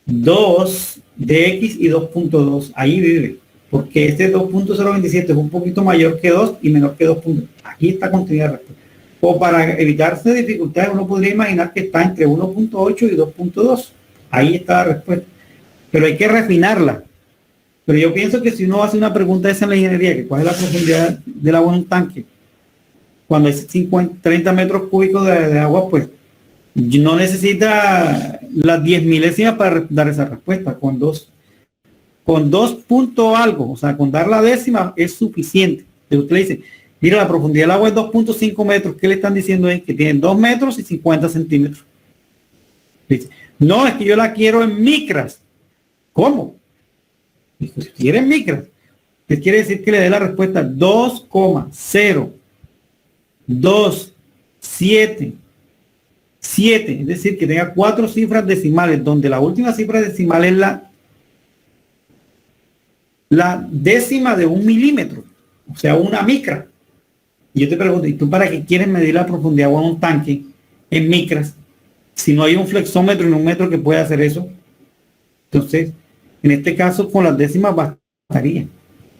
2 de X y 2.2. Ahí vive, porque este 2.027 es un poquito mayor que 2 y menor que 2. Aquí está contenida la respuesta. O para evitarse dificultades, uno podría imaginar que está entre 1.8 y 2.2. Ahí está la respuesta. Pero hay que refinarla. Pero yo pienso que si uno hace una pregunta esa en la ingeniería, que cuál es la profundidad del agua en un tanque, cuando hay 30 metros cúbicos de agua, pues no necesita las 10 milésimas para dar esa respuesta. Con 2 punto algo, o sea, con dar la décima es suficiente. Pero usted le dice, mira, la profundidad del agua es 2.5 metros. ¿Qué le están diciendo? Es que tienen 2 metros y 50 centímetros. Dice, no, es que yo la quiero en micras. ¿Cómo? Dice, si quiere en micras, ¿qué quiere decir? Que le dé la respuesta 2,027, es decir, que tenga 4 cifras decimales, donde la última cifra decimal es la décima de 1 milímetro, o sea, una micra. Y yo te pregunto, ¿y tú para qué quieres medir la profundidad de agua en un tanque en micras si no hay un flexómetro en un metro que pueda hacer eso? Entonces, en este caso, con las décimas bastaría.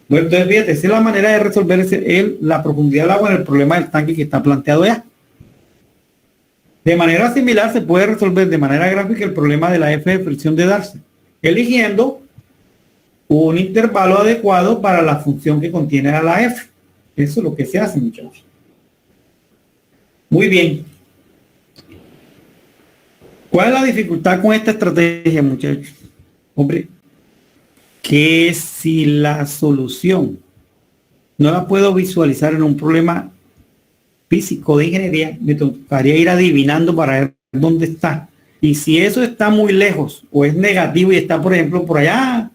Bueno, entonces fíjate, esa es la manera de resolver la profundidad del agua en el problema del tanque que está planteado ya. De manera similar, se puede resolver de manera gráfica el problema de la F de fricción de Darcy, eligiendo un intervalo adecuado para la función que contiene a la F. Eso es lo que se hace, muchachos. Muy bien. ¿Cuál es la dificultad con esta estrategia, muchachos? Hombre, que si la solución no la puedo visualizar en un problema físico de ingeniería, me tocaría ir adivinando para ver dónde está. Y si eso está muy lejos o es negativo y está, por ejemplo, por allá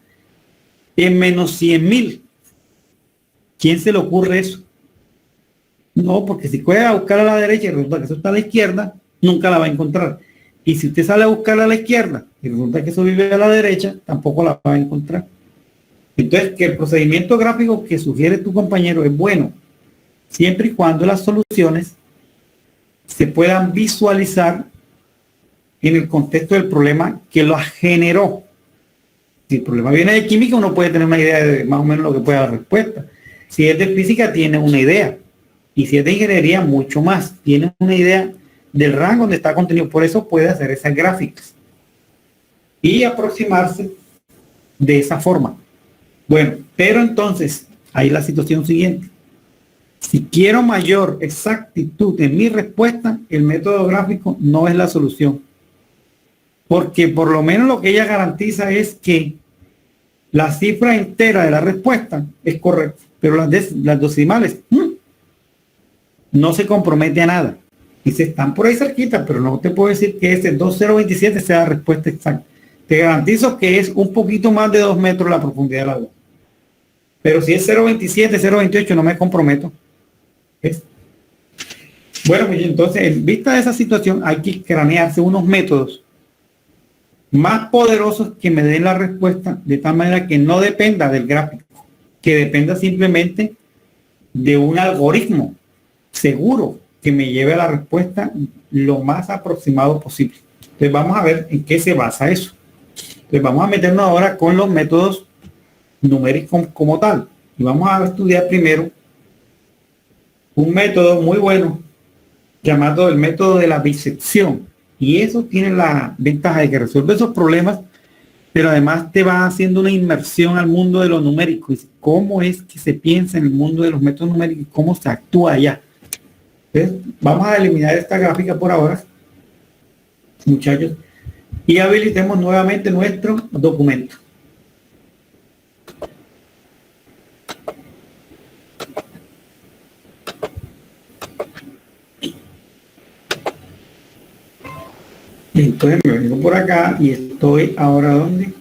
en menos 100,000, ¿quién se le ocurre eso? No, porque si puede a buscar a la derecha y resulta que eso está a la izquierda, nunca la va a encontrar. Y si usted sale a buscar a la izquierda y resulta que eso vive a la derecha, tampoco la va a encontrar. Entonces, que el procedimiento gráfico que sugiere tu compañero es bueno, siempre y cuando las soluciones se puedan visualizar en el contexto del problema que lo generó. Si el problema viene de química, uno puede tener una idea de más o menos lo que puede dar respuesta. Si es de física, tiene una idea. Y si es de ingeniería, mucho más. Tiene una idea del rango donde está contenido. Por eso puede hacer esas gráficas y aproximarse de esa forma. Bueno, pero entonces, ahí la situación siguiente. Si quiero mayor exactitud en mi respuesta, el método gráfico no es la solución. Porque por lo menos lo que ella garantiza es que la cifra entera de la respuesta es correcta, pero las decimales no se compromete a nada. Y se están por ahí cerquita, pero no te puedo decir que ese 2,027 sea la respuesta exacta. Te garantizo que es un poquito más de 2 metros la profundidad del agua. Pero si es 0,27, 0,28, no me comprometo. ¿Es? Bueno, pues entonces, en vista de esa situación, hay que cranearse unos métodos más poderosos que me den la respuesta de tal manera que no dependa del gráfico, que dependa simplemente de un algoritmo seguro que me lleve a la respuesta lo más aproximado posible. Entonces vamos a ver en qué se basa eso. Entonces vamos a meternos ahora con los métodos numéricos como tal. Y vamos a estudiar primero un método muy bueno llamado el método de la bisección. Y eso tiene la ventaja de que resuelve esos problemas, pero además te va haciendo una inmersión al mundo de lo numérico. Y cómo es que se piensa en el mundo de los métodos numéricos y cómo se actúa allá. Entonces, vamos a eliminar esta gráfica por ahora, muchachos, y habilitemos nuevamente nuestro documento. Entonces me vengo por acá y estoy ahora ¿dónde?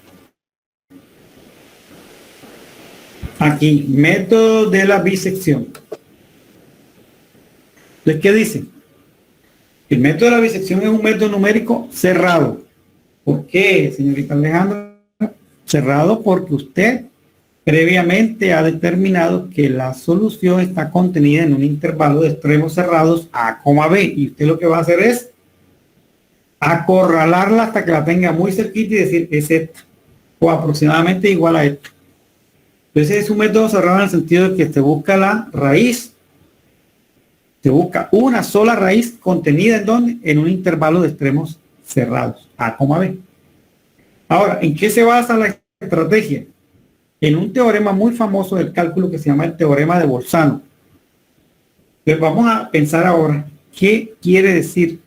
Aquí, método de la bisección. Entonces, ¿qué dice? El método de la bisección es un método numérico cerrado. ¿Por qué, señorita Alejandra? Cerrado porque usted previamente ha determinado que la solución está contenida en un intervalo de extremos cerrados A, B. Y usted lo que va a hacer es acorralarla hasta que la tenga muy cerquita y decir es esta o aproximadamente igual a esto. Entonces es un método cerrado en el sentido de que te busca la raíz, te busca una sola raíz contenida en donde, en un intervalo de extremos cerrados A, B. Ahora, ¿en qué se basa la estrategia? En un teorema muy famoso del cálculo que se llama el teorema de Bolzano. Entonces vamos a pensar ahora qué quiere decir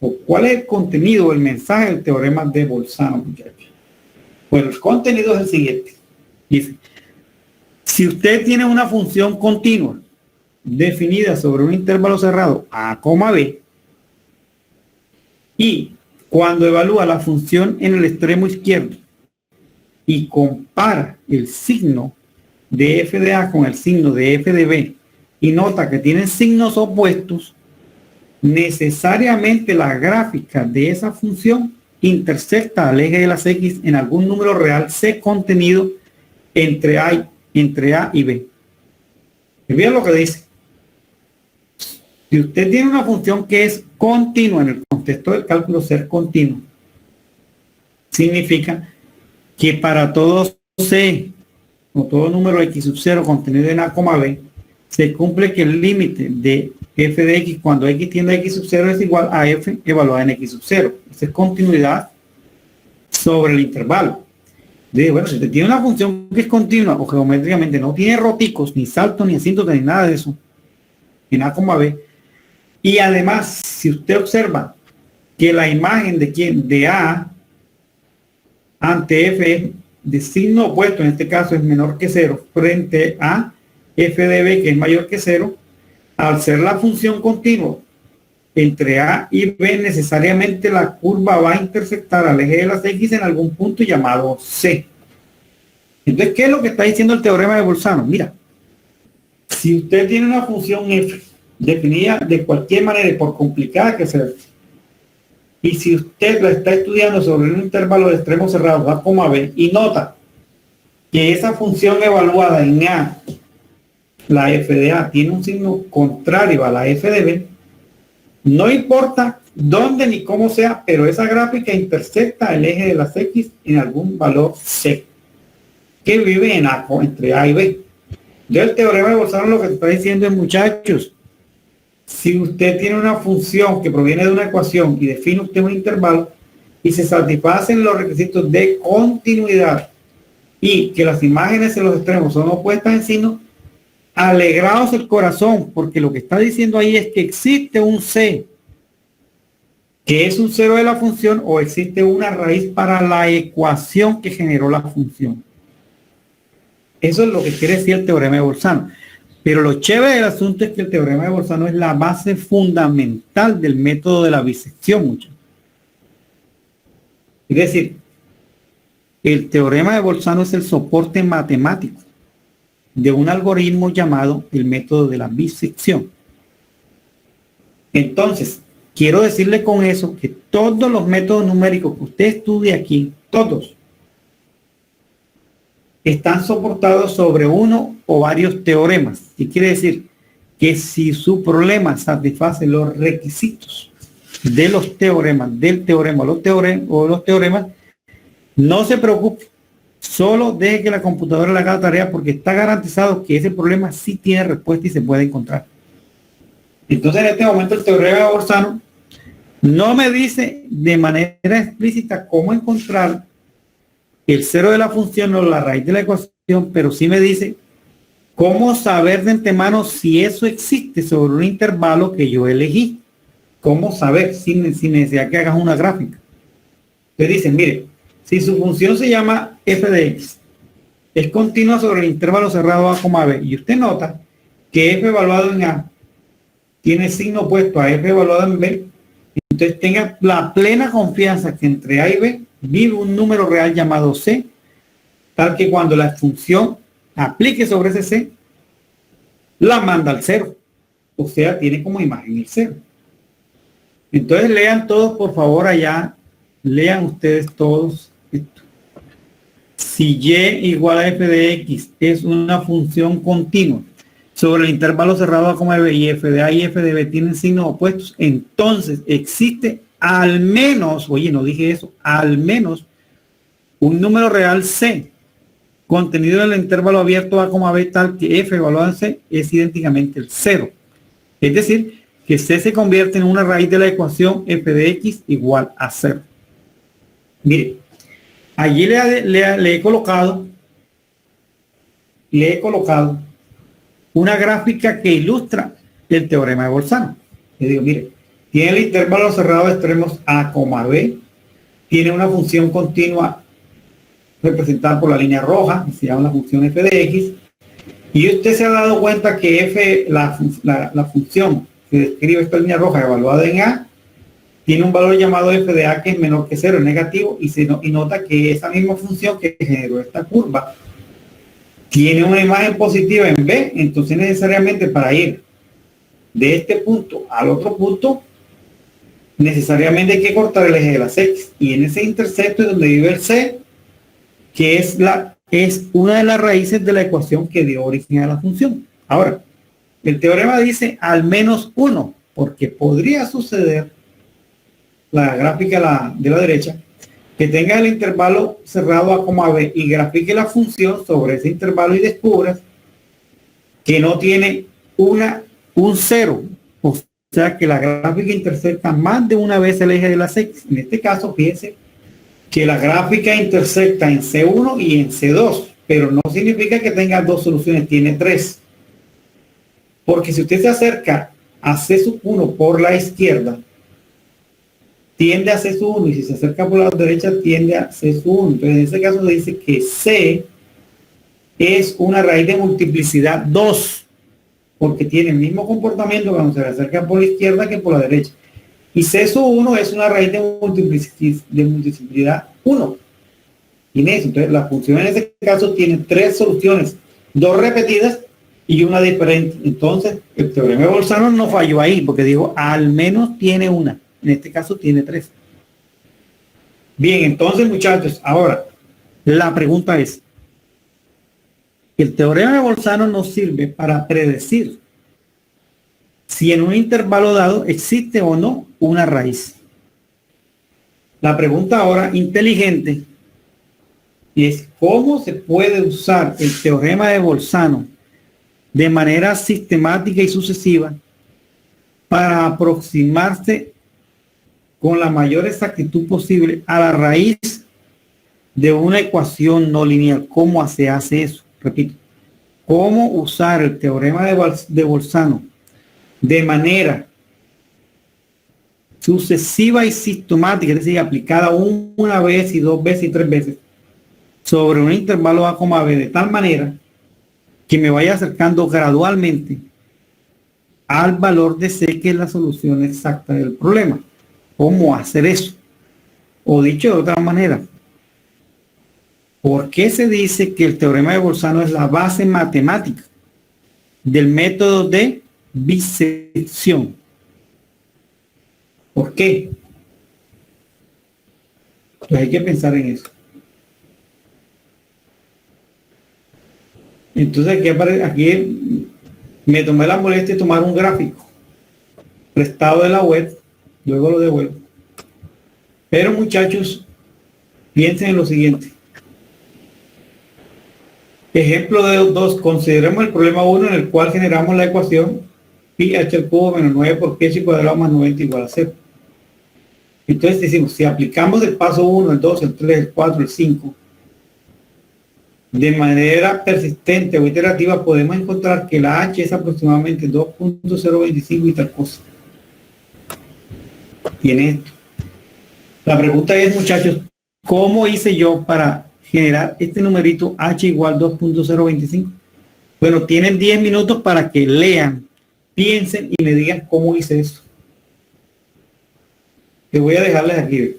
o cuál es el contenido, el mensaje del teorema de Bolzano, muchachos. Bueno, el contenido es el siguiente. Dice, si usted tiene una función continua definida sobre un intervalo cerrado A, B, y cuando evalúa la función en el extremo izquierdo y compara el signo de f de A con el signo de f de B y nota que tienen signos opuestos, necesariamente la gráfica de esa función intersecta al eje de las X en algún número real C contenido entre A y B. Y vean lo que dice. Si usted tiene una función que es continua en el contexto del cálculo, ser continuo significa que para todo C o todo número X sub 0 contenido en A, B, se cumple que el límite de f de X cuando X tiende a X sub 0 es igual a F evaluada en X sub 0. Esa es continuidad sobre el intervalo. De, bueno, si usted tiene una función que es continua o geométricamente no tiene roticos, ni saltos, ni asíntotas, ni nada de eso, en A, B, y además, si usted observa que la imagen de A ante F de signo opuesto, en este caso es menor que 0, frente a f de B, que es mayor que 0, al ser la función continua entre A y B, necesariamente la curva va a intersectar al eje de las X en algún punto llamado C. Entonces, ¿qué es lo que está diciendo el teorema de Bolzano? Mira, si usted tiene una función f definida de cualquier manera y por complicada que sea, y si usted la está estudiando sobre un intervalo de extremos cerrados A, B, y nota que esa función evaluada en A, la f de A, tiene un signo contrario a la f de B, no importa dónde ni cómo sea, pero esa gráfica intersecta el eje de las X en algún valor C, que vive en A, entre A y B. Entonces el teorema de Bolzano lo que está diciendo es, muchachos, si usted tiene una función que proviene de una ecuación y define usted un intervalo y se satisfacen los requisitos de continuidad y que las imágenes en los extremos son opuestas en signo, alegraos el corazón, porque lo que está diciendo ahí es que existe un C, que es un cero de la función, o existe una raíz para la ecuación que generó la función. Eso es lo que quiere decir el teorema de Bolzano. Pero lo chévere del asunto es que el teorema de Bolzano es la base fundamental del método de la bisección, muchachos. Es decir, el teorema de Bolzano es el soporte matemático de un algoritmo llamado el método de la bisección. Entonces, quiero decirle con eso que todos los métodos numéricos que usted estudie aquí, todos, están soportados sobre uno o varios teoremas. ¿Qué quiere decir? Que si su problema satisface los requisitos de los teoremas, del teorema o los teoremas, no se preocupe. Solo deje que la computadora le haga la tarea, porque está garantizado que ese problema sí tiene respuesta y se puede encontrar. Entonces, en este momento el teorema de Bolzano no me dice de manera explícita cómo encontrar el cero de la función o la raíz de la ecuación, pero sí me dice cómo saber de antemano si eso existe sobre un intervalo que yo elegí. Cómo saber sin necesidad que hagas una gráfica. Entonces dicen, mire, si su función se llama f de x, es continua sobre el intervalo cerrado A, B, y usted nota que f evaluado en A tiene signo opuesto a f evaluado en B, Entonces tenga la plena confianza que entre A y B vive un número real llamado C, tal que cuando la función aplique sobre ese C, la manda al cero. O sea, tiene como imagen el cero. Entonces lean todos, por favor, allá. Lean ustedes todos esto. Si y igual a f de x es una función continua sobre el intervalo cerrado a coma b y f de a y f de b tienen signos opuestos, entonces existe al menos, oye, no dije eso, al menos un número real c contenido en el intervalo abierto a coma b tal que f evaluado en c es idénticamente el cero. Es decir, que c se convierte en una raíz de la ecuación f de x igual a 0. Mire, allí le he colocado una gráfica que ilustra el teorema de Bolzano. Le digo, mire, tiene el intervalo cerrado de extremos a, b, tiene una función continua representada por la línea roja, que se llama la función f de x, y usted se ha dado cuenta que f, la función que describe esta línea roja evaluada en a, tiene un valor llamado f de a que es menor que 0, es negativo, y nota que esa misma función que generó esta curva tiene una imagen positiva en b. Entonces necesariamente para ir de este punto al otro punto necesariamente hay que cortar el eje de las x, y en ese intersecto es donde vive el c, que es una de las raíces de la ecuación que dio origen a la función. Ahora, el teorema dice al menos 1, porque podría suceder, la gráfica de la derecha, que tenga el intervalo cerrado a coma b y grafique la función sobre ese intervalo y descubras que no tiene un 0. O sea que la gráfica intersecta más de una vez el eje de las x. En este caso, fíjense que la gráfica intersecta en C1 y en C2, pero no significa que tenga dos soluciones, tiene tres. Porque si usted se acerca a C1 por la izquierda, tiende a C1, y si se acerca por la derecha, tiende a C1. Entonces, en este caso se dice que C es una raíz de multiplicidad 2, porque tiene el mismo comportamiento cuando se le acerca por la izquierda que por la derecha. Y C1 es una raíz de multiplicidad 1. Tiene eso. Entonces, la función en este caso tiene tres soluciones, dos repetidas y una diferente. Entonces, el teorema de Bolzano no falló ahí, porque digo, al menos tiene una. En este caso tiene tres. Bien, entonces, muchachos, ahora, la pregunta es, el teorema de Bolzano nos sirve para predecir si en un intervalo dado existe o no una raíz. La pregunta ahora inteligente es cómo se puede usar el teorema de Bolzano de manera sistemática y sucesiva para aproximarse con la mayor exactitud posible a la raíz de una ecuación no lineal. ¿Cómo se hace eso? Repito, ¿cómo usar el teorema de Bolzano de manera sucesiva y sistemática, es decir, aplicada una vez y dos veces y tres veces sobre un intervalo a coma b, de tal manera que me vaya acercando gradualmente al valor de c, que es la solución exacta del problema? ¿Cómo hacer eso? O dicho de otra manera, ¿por qué se dice que el teorema de Bolzano es la base matemática del método de bisección? ¿Por qué? Pues hay que pensar en eso. Entonces aquí me tomé la molestia de tomar un gráfico prestado de la web, luego lo devuelvo. Pero, muchachos, piensen en lo siguiente. Ejemplo de 2, consideremos el problema 1 en el cual generamos la ecuación pi h al cubo menos 9 por pi h cuadrado más 90 igual a 0. Entonces decimos, si aplicamos el paso 1, el 2, el 3, el 4, el 5, de manera persistente o iterativa, podemos encontrar que la h es aproximadamente 2.025 y tal cosa. Tiene esto. La pregunta es, muchachos, ¿cómo hice yo para generar este numerito h igual 2.025? Bueno, tienen 10 minutos para que lean, piensen y me digan cómo hice eso. que voy a dejarles aquí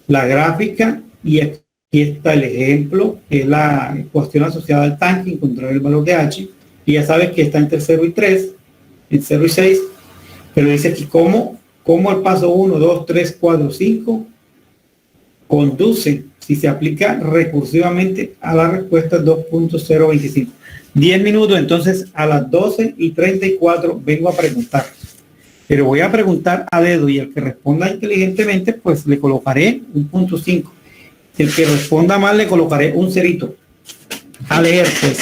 la gráfica y aquí está el ejemplo, que es la cuestión asociada al tanque, encontrar el valor de H, y ya sabes que está entre 0 y 3, en 0 y 6, pero dice aquí cómo el paso 1, 2, 3, 4, 5 conduce, si se aplica recursivamente, a la respuesta 2.025. 10 minutos, entonces a las 12:34 vengo a preguntar. Pero voy a preguntar a dedo y el que responda inteligentemente, pues le colocaré un punto 5. El que responda mal le colocaré un cerito. A leer, pues.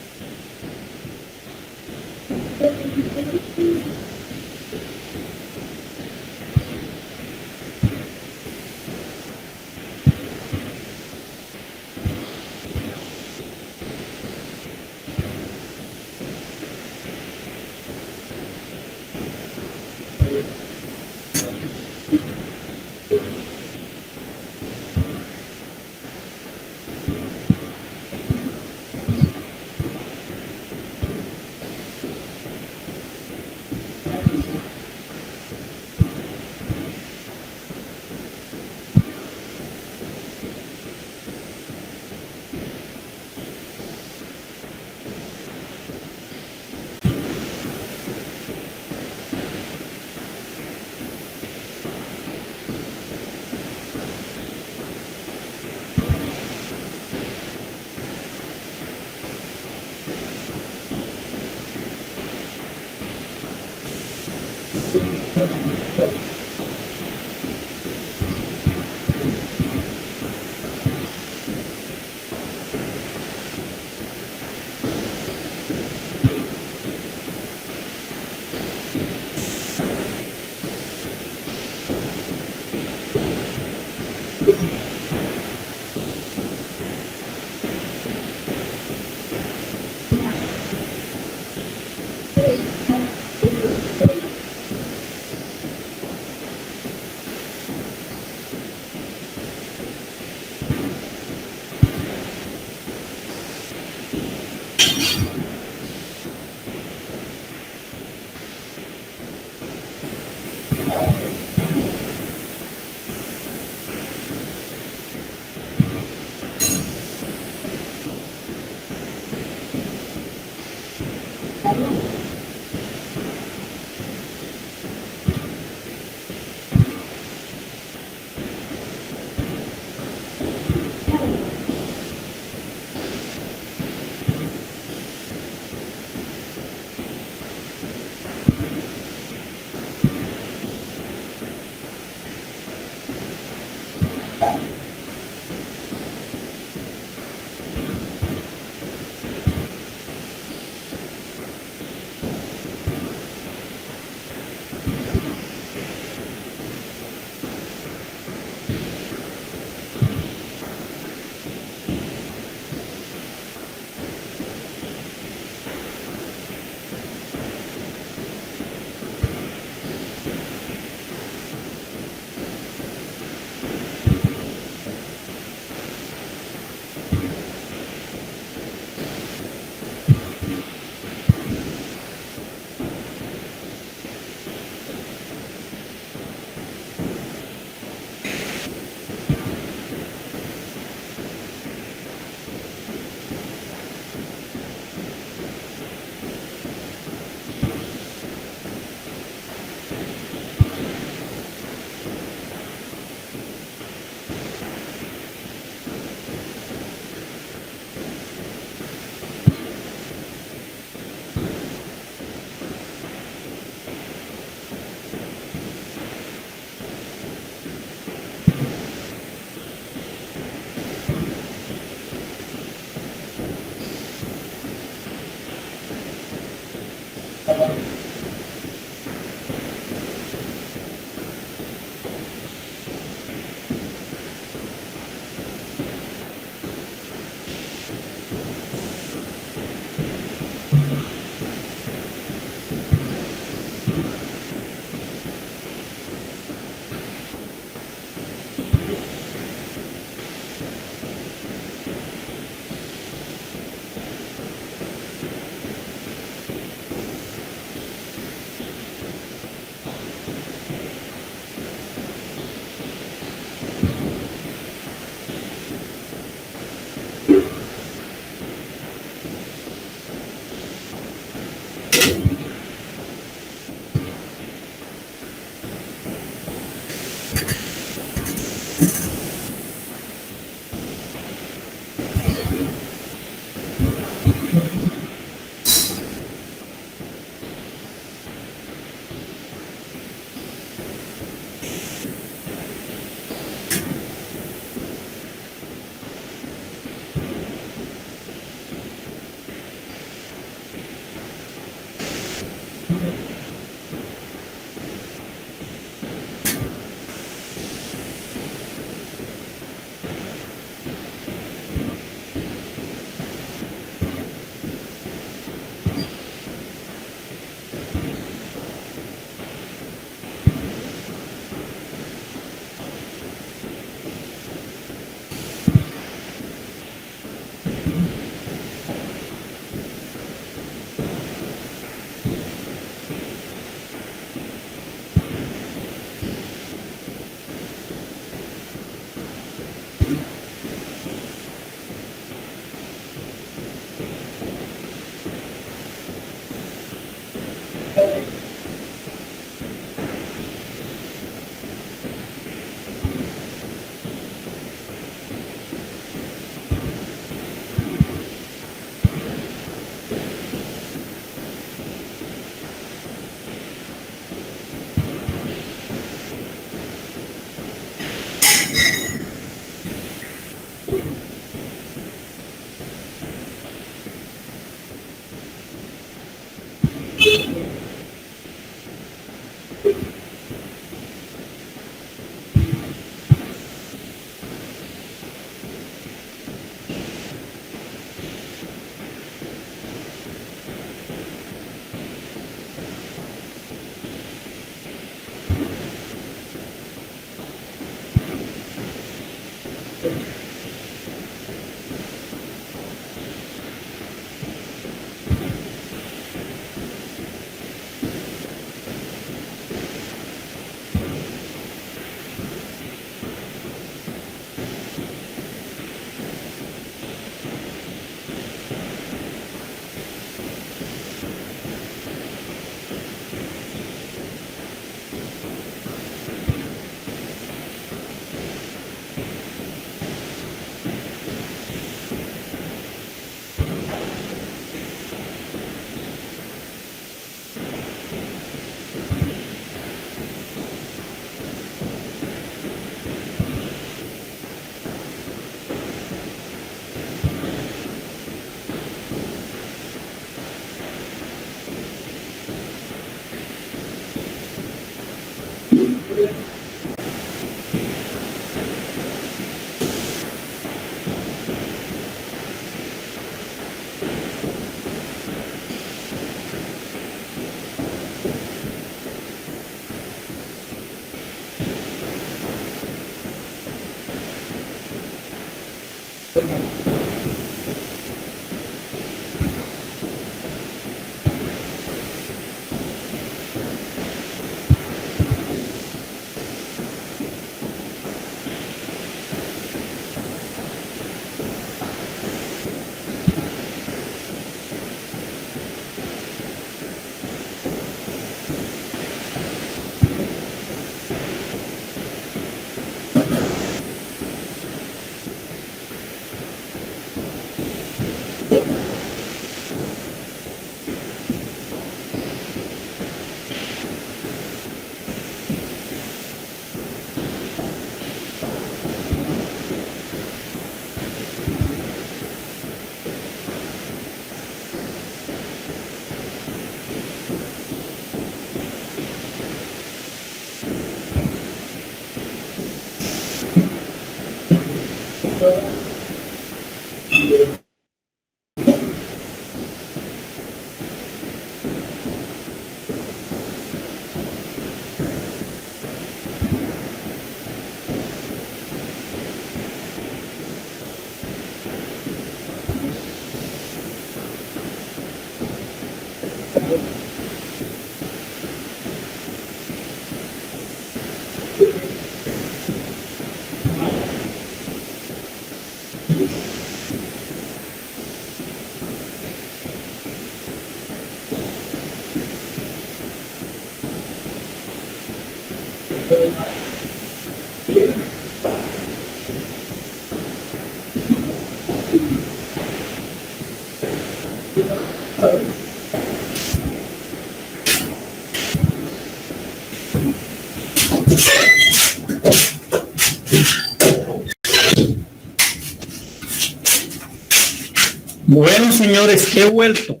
Bueno, señores, he vuelto.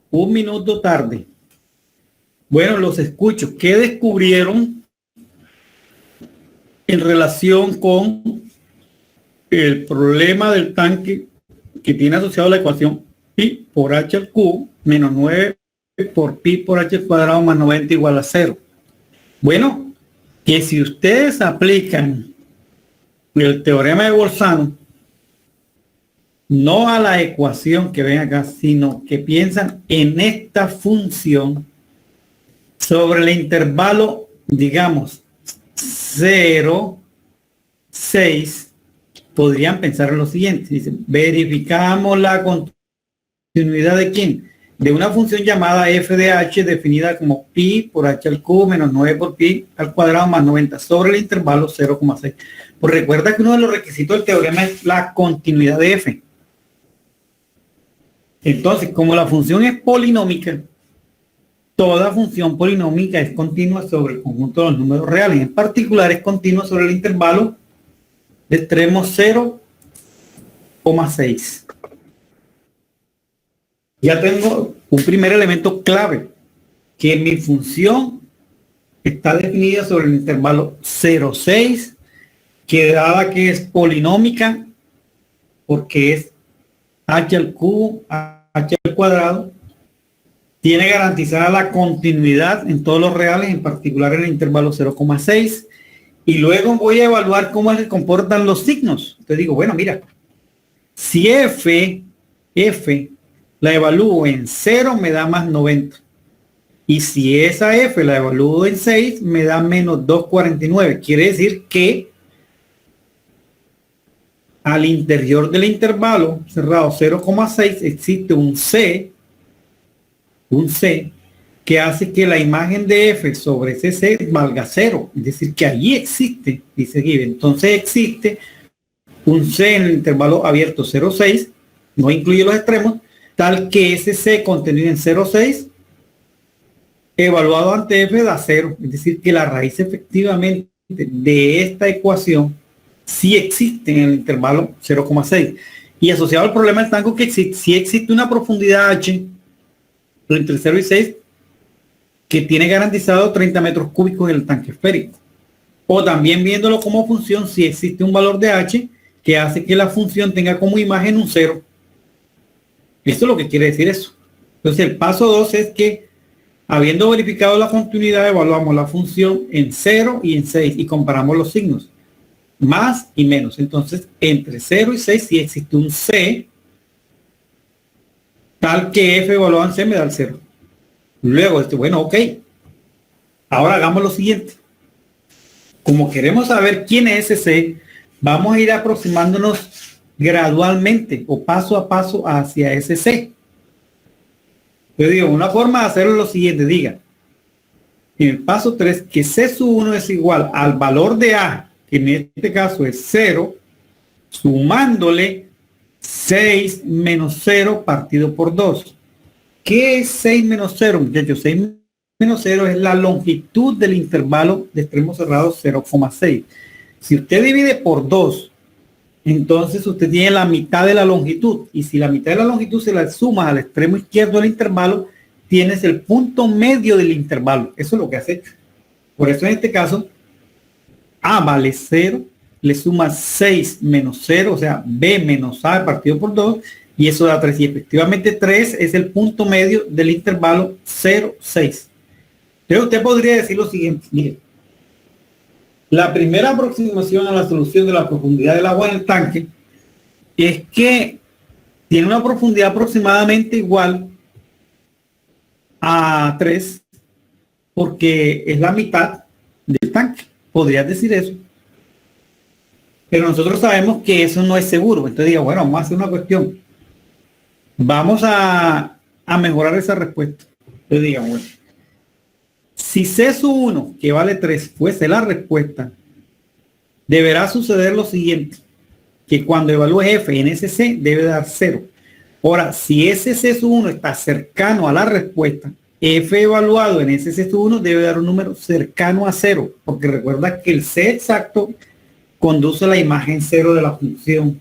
Un minuto tarde. Bueno, los escucho. ¿Qué descubrieron en relación con el problema del tanque que tiene asociado la ecuación pi por h al cubo menos 9 por pi por h al cuadrado más 90 igual a 0? Bueno, que si ustedes aplican el teorema de Bolzano, no a la ecuación que ven acá, sino que piensan en esta función sobre el intervalo, digamos, 0, 6, podrían pensar en lo siguiente. Dicen, verificamos la continuidad de quién, de una función llamada f de h definida como pi por h al cubo menos 9 por pi al cuadrado más 90 sobre el intervalo 0,6. Pues recuerda que uno de los requisitos del teorema es la continuidad de f. Entonces, como la función es polinómica, toda función polinómica es continua sobre el conjunto de los números reales. En particular, es continua sobre el intervalo de extremo 0,6. Ya tengo un primer elemento clave, que mi función está definida sobre el intervalo 0,6, que dada que es polinómica, porque es h al cubo, h al cuadrado, tiene garantizada la continuidad en todos los reales, en particular en el intervalo 0,6, y luego voy a evaluar cómo se comportan los signos. Entonces digo, bueno, mira, si f la evalúo en 0, me da más 90, y si esa f la evalúo en 6, me da menos 249. Quiere decir que al interior del intervalo cerrado 0,6 existe un C que hace que la imagen de f sobre ese C valga 0. Es decir, que allí existe, dice Gibbs. Entonces existe un C en el intervalo abierto 0,6, no incluye los extremos, tal que ese C contenido en 0,6 evaluado ante f da 0. Es decir, que la raíz efectivamente de esta ecuación sí existe en el intervalo 0,6. Y asociado al problema del tanque, que sí existe una profundidad h entre 0 y 6 que tiene garantizado 30 metros cúbicos en el tanque esférico. O también viéndolo como función, si existe un valor de h que hace que la función tenga como imagen un 0. Esto es lo que quiere decir eso. Entonces el paso 2 es que, habiendo verificado la continuidad, evaluamos la función en 0 y en 6 y comparamos los signos, más y menos. Entonces, entre 0 y 6 sí existe un C, tal que f evaluado en C me da el 0. Luego, bueno, ok. Ahora hagamos lo siguiente. Como queremos saber quién es ese C, vamos a ir aproximándonos gradualmente o paso a paso hacia ese C. Yo digo, una forma de hacerlo es lo siguiente. Diga, en el paso 3, que C sub 1 es igual al valor de A, que en este caso es 0, sumándole 6 menos 0 partido por 2. ¿Qué es 6 menos 0, muchachos? 6 menos 0 es la longitud del intervalo de extremo cerrado 0,6. Si usted divide por 2, entonces usted tiene la mitad de la longitud. Y si la mitad de la longitud se la suma al extremo izquierdo del intervalo, tienes el punto medio del intervalo. Eso es lo que has hecho. Por eso en este caso, A vale 0, le sumas 6 menos 0, o sea, B menos A partido por 2, y eso da 3. Y efectivamente 3 es el punto medio del intervalo 0, 6. Entonces usted podría decir lo siguiente, mire, la primera aproximación a la solución de la profundidad del agua en el tanque es que tiene una profundidad aproximadamente igual a 3, porque es la mitad del tanque. Podrías decir eso. Pero nosotros sabemos que eso no es seguro. Entonces digo, bueno, vamos a hacer una cuestión. Vamos a mejorar esa respuesta. Entonces digan, bueno, Si C sub 1, que vale 3, fuese la respuesta, deberá suceder lo siguiente, que cuando evalúe f en ese C debe dar 0. Ahora, si ese C sub 1 está cercano a la respuesta, f evaluado en ese C sub 1 debe dar un número cercano a 0, porque recuerda que el C exacto conduce a la imagen 0 de la función.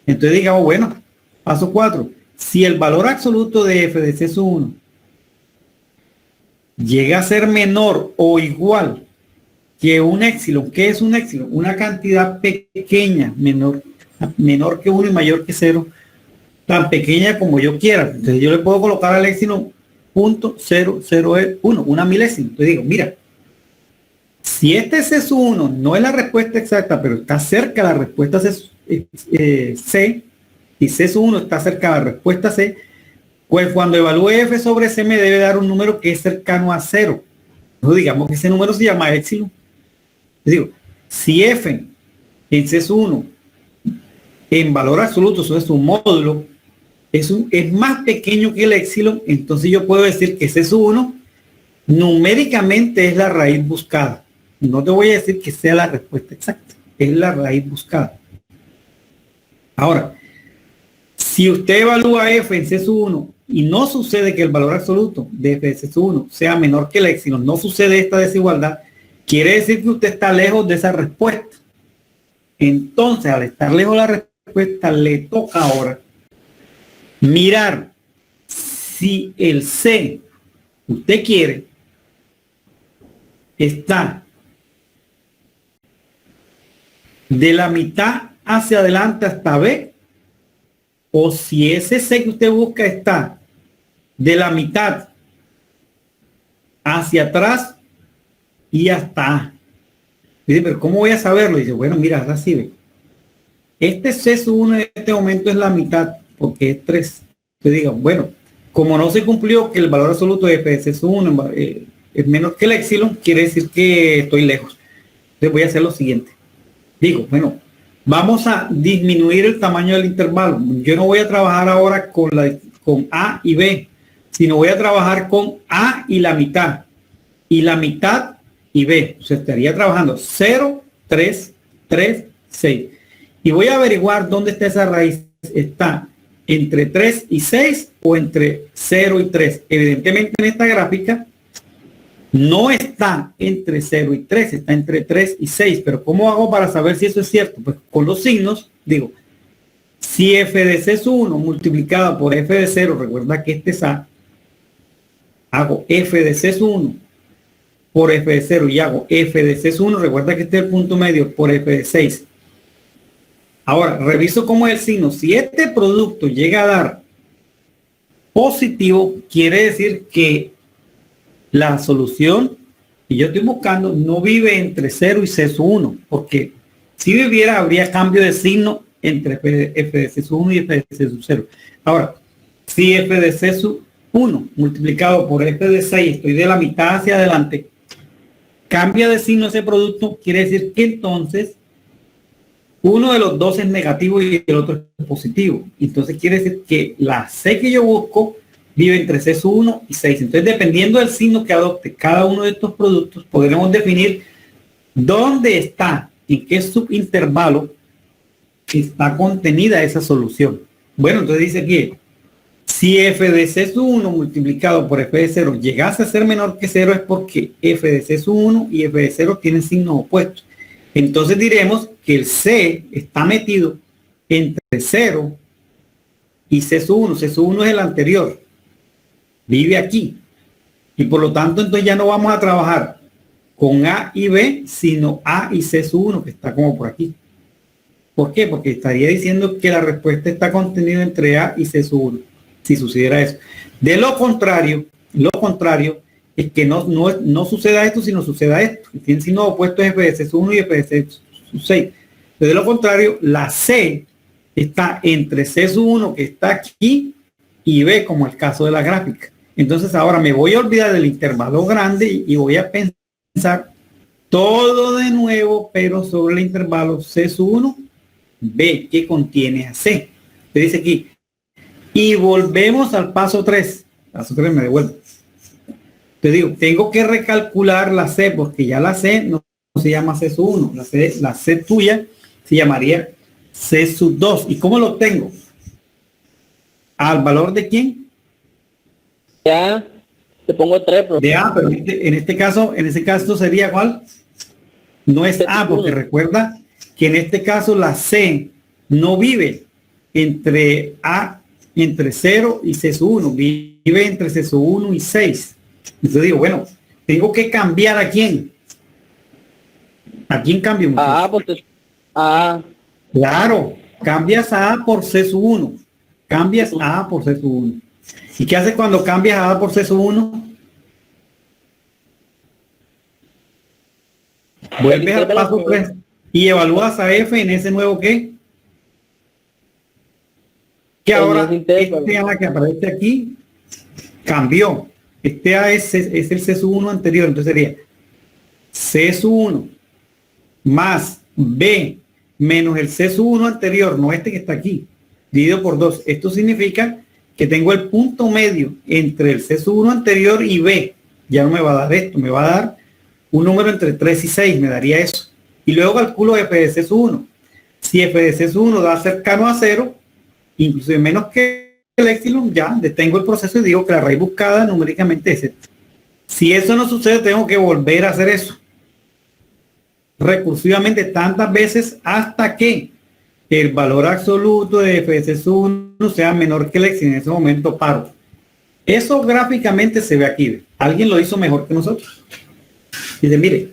Entonces digamos, bueno, paso 4. Si el valor absoluto de f de C sub 1 llega a ser menor o igual que un épsilon, ¿qué es un épsilon? Una cantidad pequeña, menor que 1 y mayor que 0, tan pequeña como yo quiera. Entonces yo le puedo colocar al épsilon .001, una milésima. Entonces digo, mira, si este C sub 1 no es la respuesta exacta, pero está cerca de la respuesta C, y C sub 1 está cerca de la respuesta C, pues cuando evalúe f sobre C me debe dar un número que es cercano a 0. Entonces digamos que ese número se llama épsilon. Digo, si f en C sub 1 en valor absoluto, eso es un módulo, es más pequeño que el épsilon, entonces yo puedo decir que C sub 1 numéricamente es la raíz buscada. No te voy a decir que sea la respuesta exacta, es la raíz buscada. Ahora, si usted evalúa f en C sub 1 y no sucede que el valor absoluto de f de C sub 1 sea menor que el épsilon, no sucede esta desigualdad, quiere decir que usted está lejos de esa respuesta. Entonces, al estar lejos de la respuesta, le toca ahora mirar si el C que usted quiere está de la mitad hacia adelante hasta B, o si ese C que usted busca está de la mitad hacia atrás y hasta A. Dice, pero ¿cómo voy a saberlo? Dice, bueno, mira, así ve. Este C sub 1 en este momento es la mitad, porque es 3. Te digo, bueno, como no se cumplió que el valor absoluto de f de C sub 1 es menos que el épsilon, quiere decir que estoy lejos. Entonces voy a hacer lo siguiente. Digo, bueno, vamos a disminuir el tamaño del intervalo. Yo no voy a trabajar ahora con A y B, sino voy a trabajar con A y la mitad. Y la mitad y B. O sea, estaría trabajando 0, 3, 3, 6. Y voy a averiguar dónde está esa raíz. Está entre 3 y 6 o entre 0 y 3. Evidentemente en esta gráfica no está entre 0 y 3, está entre 3 y 6. Pero ¿cómo hago para saber si eso es cierto? Pues con los signos, digo, si f de C sub 1 multiplicado por f de 0, recuerda que este es A, hago f de C sub 1 por f de 0 y hago f de C sub 1, recuerda que este es el punto medio, por f de 6. Ahora, reviso cómo es el signo. Si este producto llega a dar positivo, quiere decir que la solución que yo estoy buscando no vive entre 0 y C sub 1, porque si viviera habría cambio de signo entre f de C sub 1 y f de C sub 0. Ahora, si f de C sub 1 multiplicado por f de 6, estoy de la mitad hacia adelante, cambia de signo ese producto, quiere decir que entonces uno de los dos es negativo y el otro es positivo. Entonces quiere decir que la C que yo busco vive entre C sub 1 y 6. Entonces, dependiendo del signo que adopte cada uno de estos productos, podremos definir dónde está, en qué subintervalo está contenida esa solución. Bueno, entonces dice aquí, si f de C sub 1 multiplicado por f de 0 llegase a ser menor que 0, es porque f de C sub 1 y f de 0 tienen signos opuestos. Entonces diremos que el C está metido entre 0 y C sub 1. C sub 1 es el anterior. Vive aquí. Y por lo tanto, entonces ya no vamos a trabajar con A y B, sino A y C sub 1, que está como por aquí. ¿Por qué? Porque estaría diciendo que la respuesta está contenida entre A y C sub 1, si sucediera eso. De lo contrario es que no suceda esto, sino suceda esto. Tiene signos opuestos f de C sub 1 y f de C sub 6. De lo contrario, la C está entre C sub 1, que está aquí, y B, como el caso de la gráfica. Entonces ahora me voy a olvidar del intervalo grande y voy a pensar todo de nuevo, pero sobre el intervalo C sub 1, B, que contiene a C. Se dice aquí. Y volvemos al paso 3. Paso 3 me devuelve. Te digo, tengo que recalcular la C, porque ya la C no se llama C sub 1, la C tuya se llamaría C sub 2. ¿Y cómo lo tengo? ¿Al valor de quién? Ya, te pongo 3, profe. De A, pero en este caso sería ¿cuál? No es A, porque recuerda que en este caso la C no vive entre 0 y C sub 1, vive entre C sub 1 y 6. Entonces digo, bueno, tengo que cambiar ¿a quién? ¿A quién cambio? Pues Claro, cambias a A por C sub 1. Cambias a A por C sub 1. ¿Y qué haces cuando cambias a A por C sub 1? Vuelves al paso 3 y evalúas a F en ese nuevo ¿qué? Que ahora este A que aparece aquí cambió. Este A es el C sub 1 anterior, entonces sería C sub 1 más B menos el C sub 1 anterior, no este que está aquí, dividido por 2. Esto significa que tengo el punto medio entre el C sub 1 anterior y B. Ya no me va a dar esto, me va a dar un número entre 3 y 6, me daría eso. Y luego calculo F de C sub 1. Si F de C sub 1 da cercano a 0, inclusive menos que el epsilon, ya detengo el proceso y digo que la raíz buscada numéricamente es esta. Si eso no sucede, tengo que volver a hacer eso recursivamente tantas veces hasta que el valor absoluto de F de C sub 1 sea menor que el epsilon. En ese momento paro. Eso gráficamente se ve aquí. Alguien lo hizo mejor que nosotros. Dice, mire,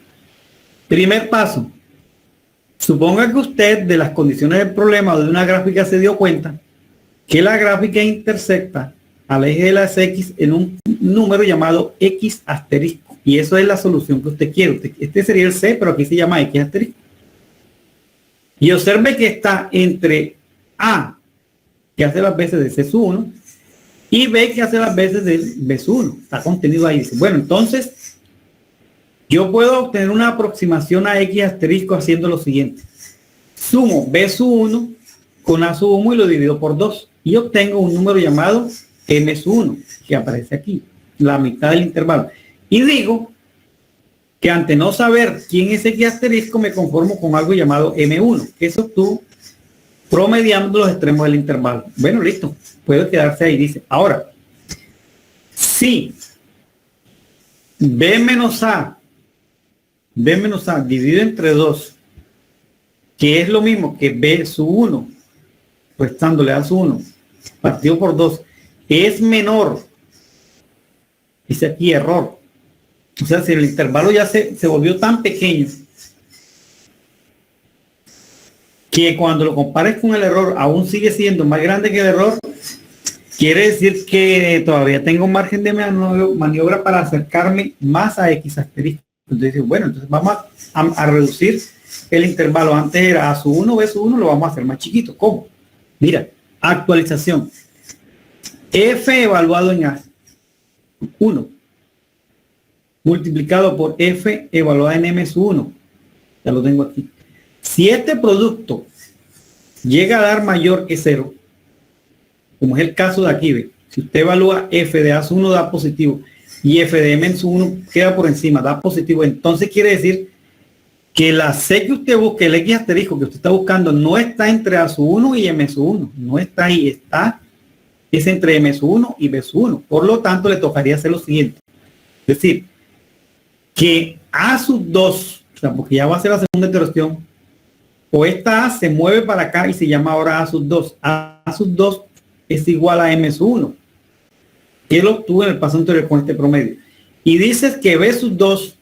primer paso. Suponga que usted de las condiciones del problema o de una gráfica se dio cuenta que la gráfica intersecta al eje de las X en un número llamado X asterisco. Y eso es la solución que usted quiere. Este sería el C, pero aquí se llama X asterisco. Y observe que está entre A, que hace las veces de C sub 1, y B, que hace las veces de B sub 1. Está contenido ahí. Dice, bueno, entonces yo puedo obtener una aproximación a X asterisco haciendo lo siguiente. Sumo B sub 1 con A sub 1 y lo divido por 2. Y obtengo un número llamado M sub 1, que aparece aquí, la mitad del intervalo. Y digo que ante no saber quién es X asterisco, me conformo con algo llamado M1. Eso tú promediando los extremos del intervalo. Bueno, listo. Puede quedarse ahí. Dice, ahora, si B menos A dividido entre 2, que es lo mismo que B sub 1, restándole A sub 1, partido por 2, es menor. Dice aquí error. O sea, si el intervalo ya se volvió tan pequeño que cuando lo compares con el error aún sigue siendo más grande que el error, quiere decir que todavía tengo un margen de maniobra para acercarme más a X asterisco. Entonces, bueno, entonces vamos a reducir el intervalo. Antes era A sub 1, B sub 1, lo vamos a hacer más chiquito. ¿Cómo? Mira, actualización. F evaluado en A, 1, multiplicado por F evaluada en M sub 1. Ya lo tengo aquí. Si este producto llega a dar mayor que 0, como es el caso de aquí, ¿ve? Si usted evalúa F de A sub 1 da positivo y F de M sub 1 queda por encima, da positivo, entonces quiere decir que la C que usted busque, el X asterisco que usted está buscando, no está entre A sub 1 y M sub 1, no está ahí, es entre M sub 1 y B sub 1. Por lo tanto, le tocaría hacer lo siguiente. Es decir, que A sub 2, o sea, porque ya va a ser la segunda iteración, o esta A se mueve para acá y se llama ahora A sub 2. A sub 2 es igual a M sub 1. Que lo obtuve en el paso anterior con este promedio. Y dices que B sub 2,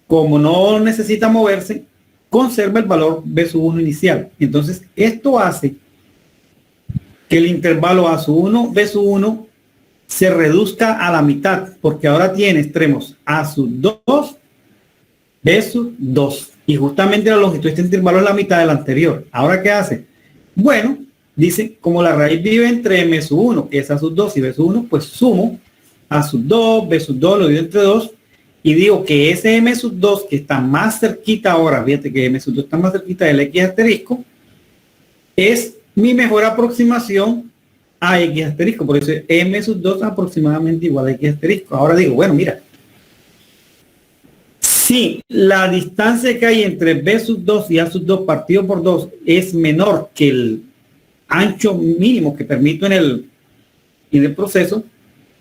como no necesita moverse, conserva el valor B sub 1 inicial. Entonces, esto hace que el intervalo A sub 1, B sub 1 se reduzca a la mitad, porque ahora tiene extremos A sub 2, B sub 2. Y justamente la longitud de este intervalo es la mitad del anterior. ¿Ahora qué hace? Bueno, dice, como la raíz vive entre M sub 1, que es A sub 2 y B sub 1, pues sumo A sub 2, B sub 2, lo divido entre 2, y digo que ese M sub 2, que está más cerquita ahora, fíjate que M sub 2 está más cerquita del X asterisco, es mi mejor aproximación a X asterisco. Por eso M sub 2 aproximadamente igual a X asterisco. Ahora digo, bueno, mira, Si la distancia que hay entre B sub 2 y A sub 2 partido por 2 es menor que el ancho mínimo que permito en el proceso,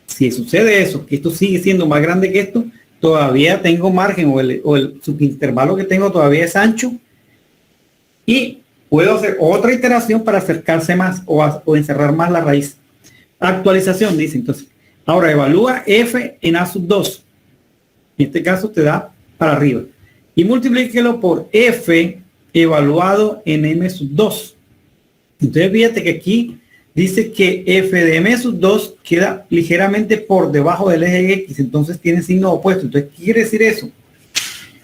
si sucede eso, que esto sigue siendo más grande que esto, todavía tengo margen o el subintervalo que tengo todavía es ancho y puedo hacer otra iteración para acercarse más o encerrar más la raíz. Actualización, dice entonces. Ahora evalúa F en A sub 2. En este caso te da para arriba. Y multiplíquelo por F evaluado en M sub 2. Entonces fíjate que aquí dice que F de M sub 2 queda ligeramente por debajo del eje X. Entonces tiene signos opuestos. Entonces, ¿qué quiere decir eso?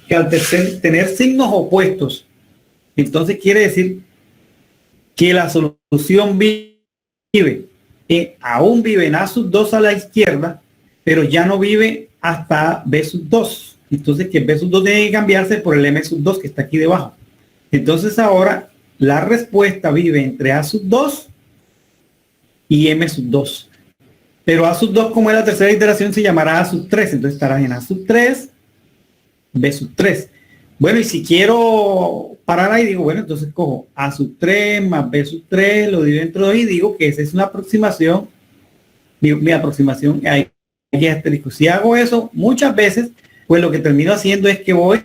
Que al tener signos opuestos, entonces quiere decir que la solución vive, aún vive en A sub 2 a la izquierda, pero ya no vive hasta B sub 2. Entonces que B sub 2 tiene que cambiarse por el M sub 2 que está aquí debajo. Entonces ahora la respuesta vive entre A sub 2 y M sub 2. Pero A sub 2, como es la tercera iteración, se llamará A sub 3. Entonces estarás en A sub 3, B sub 3. Bueno, y si quiero parar ahí, digo, bueno, entonces cojo A sub 3 más B sub 3, lo divido entre 2 y digo que esa es una aproximación, mi aproximación a X asterisco. Si hago eso muchas veces, pues lo que termino haciendo es que voy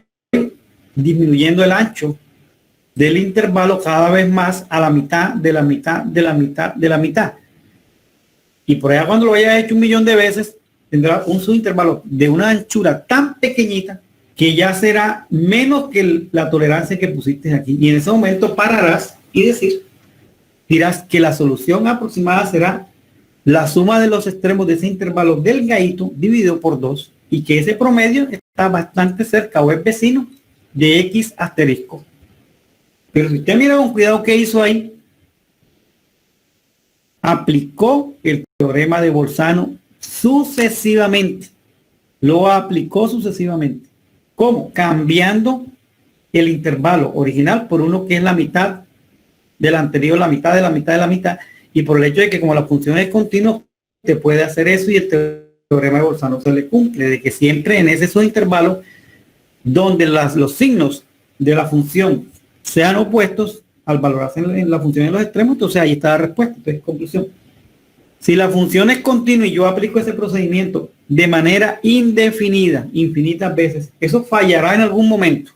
disminuyendo el ancho del intervalo cada vez más a la mitad, de la mitad, de la mitad, de la mitad. Y por allá cuando lo haya hecho 1.000.000 de veces, tendrá un subintervalo de una anchura tan pequeñita que ya será menos que la tolerancia que pusiste aquí. Y en ese momento pararás y dirás que la solución aproximada será la suma de los extremos de ese intervalo delgadito dividido por 2 y que ese promedio está bastante cerca o es vecino de X asterisco. Pero si usted mira con cuidado qué hizo ahí, aplicó el teorema de Bolzano sucesivamente. Lo aplicó sucesivamente. ¿Cómo? Cambiando el intervalo original por uno que es la mitad del anterior, la mitad de la mitad de la mitad, y por el hecho de que como la función es continua, te puede hacer eso y el teorema de Bolzano se le cumple, de que siempre en ese subintervalo donde los signos de la función sean opuestos al valorarse en la función en los extremos, entonces ahí está la respuesta. Entonces, conclusión. Si la función es continua y yo aplico ese procedimiento de manera indefinida, infinitas veces, eso fallará en algún momento.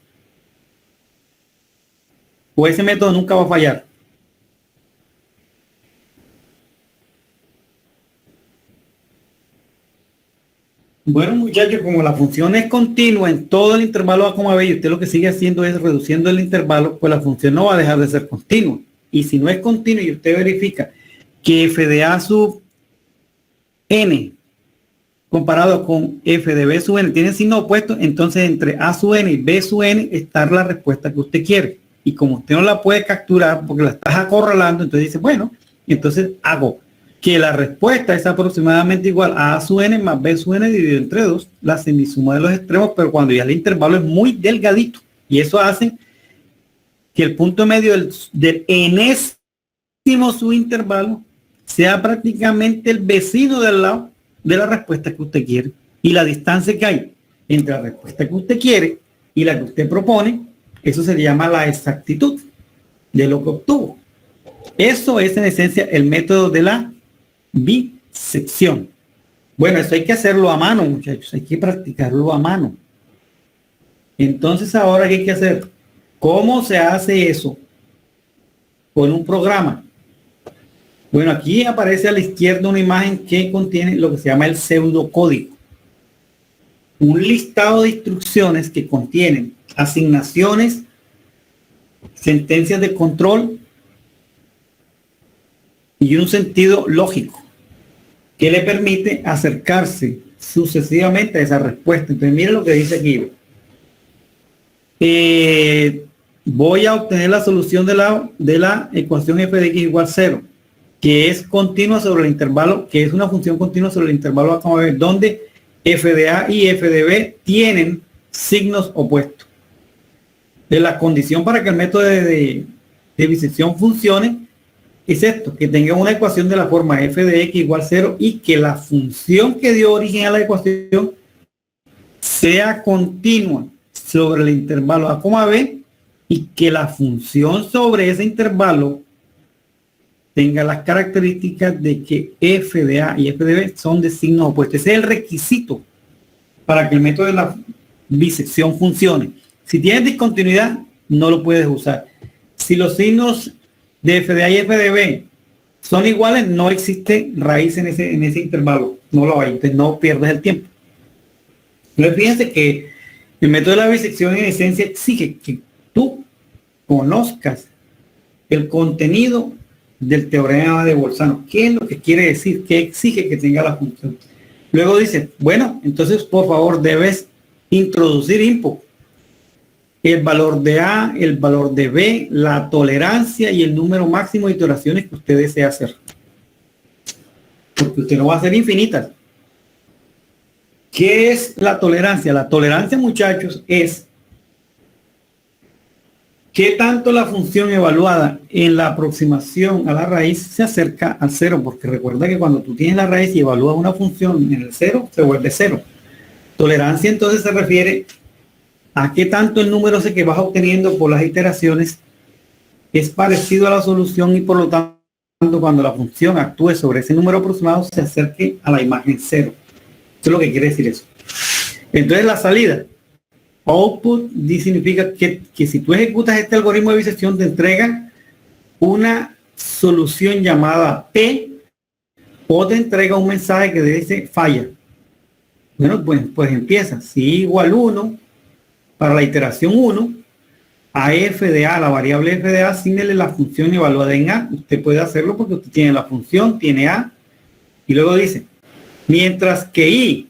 O ese método nunca va a fallar. Bueno, muchachos, como la función es continua en todo el intervalo A, B, y usted lo que sigue haciendo es reduciendo el intervalo, pues la función no va a dejar de ser continua. Y si no es continua y usted verifica que f de A sub n comparado con f de B sub n tienen signo opuesto, entonces entre A sub n y B sub n está la respuesta que usted quiere. Y como usted no la puede capturar porque la estás acorralando, entonces dice, bueno, entonces hago que la respuesta es aproximadamente igual a sub n más B sub n dividido entre 2, la semisuma de los extremos, pero cuando ya el intervalo es muy delgadito. Y eso hace que el punto medio del enésimo subintervalo sea prácticamente el vecino del lado de la respuesta que usted quiere. Y la distancia que hay entre la respuesta que usted quiere y la que usted propone, eso se le llama la exactitud de lo que obtuvo. Eso es en esencia el método de la bisección. Bueno, eso hay que hacerlo a mano, muchachos. Hay que practicarlo a mano. Entonces, ahora, ¿qué hay que hacer? ¿Cómo se hace eso? Con un programa. Bueno, aquí aparece a la izquierda una imagen que contiene lo que se llama el pseudocódigo. Un listado de instrucciones que contienen asignaciones, sentencias de control y un sentido lógico que le permite acercarse sucesivamente a esa respuesta. Entonces, miren lo que dice aquí. Voy a obtener la solución de la ecuación f de x igual 0, que es continua sobre el intervalo, que es una función continua sobre el intervalo A, B, donde f de A y f de B tienen signos opuestos. De la condición para que el método de bisección funcione es esto, que tenga una ecuación de la forma f de x igual 0 y que la función que dio origen a la ecuación sea continua sobre el intervalo A, B y que la función sobre ese intervalo tenga las características de que f de A y f de B son de signos opuestos. Ese es el requisito para que el método de la bisección funcione. Si tienes discontinuidad, no lo puedes usar. Si los signos de f de A y f de B son iguales, no existe raíz en ese intervalo. No lo hay, entonces no pierdes el tiempo. Entonces fíjense que el método de la bisección en esencia exige que tú conozcas el contenido del teorema de Bolzano. ¿Qué es lo que quiere decir? ¿Qué exige que tenga la función? Luego dice, bueno, entonces por favor debes introducir input. El valor de A, el valor de B, la tolerancia y el número máximo de iteraciones que usted desea hacer. Porque usted no va a hacer infinitas. ¿Qué es la tolerancia? La tolerancia, muchachos, es qué tanto la función evaluada en la aproximación a la raíz se acerca al cero, porque recuerda que cuando tú tienes la raíz y evalúas una función en el cero, se vuelve cero. Tolerancia entonces se refiere a qué tanto el número que vas obteniendo por las iteraciones es parecido a la solución y por lo tanto cuando la función actúe sobre ese número aproximado se acerque a la imagen cero. Eso es lo que quiere decir eso. Entonces la salida output significa que si tú ejecutas este algoritmo de bisección te entrega una solución llamada P o te entrega un mensaje que dice falla. Bueno, pues empieza. Si igual 1 para la iteración 1 a f de A, la variable f de A, asignele la función evaluada en A. Usted puede hacerlo porque usted tiene la función, tiene A y luego dice mientras que I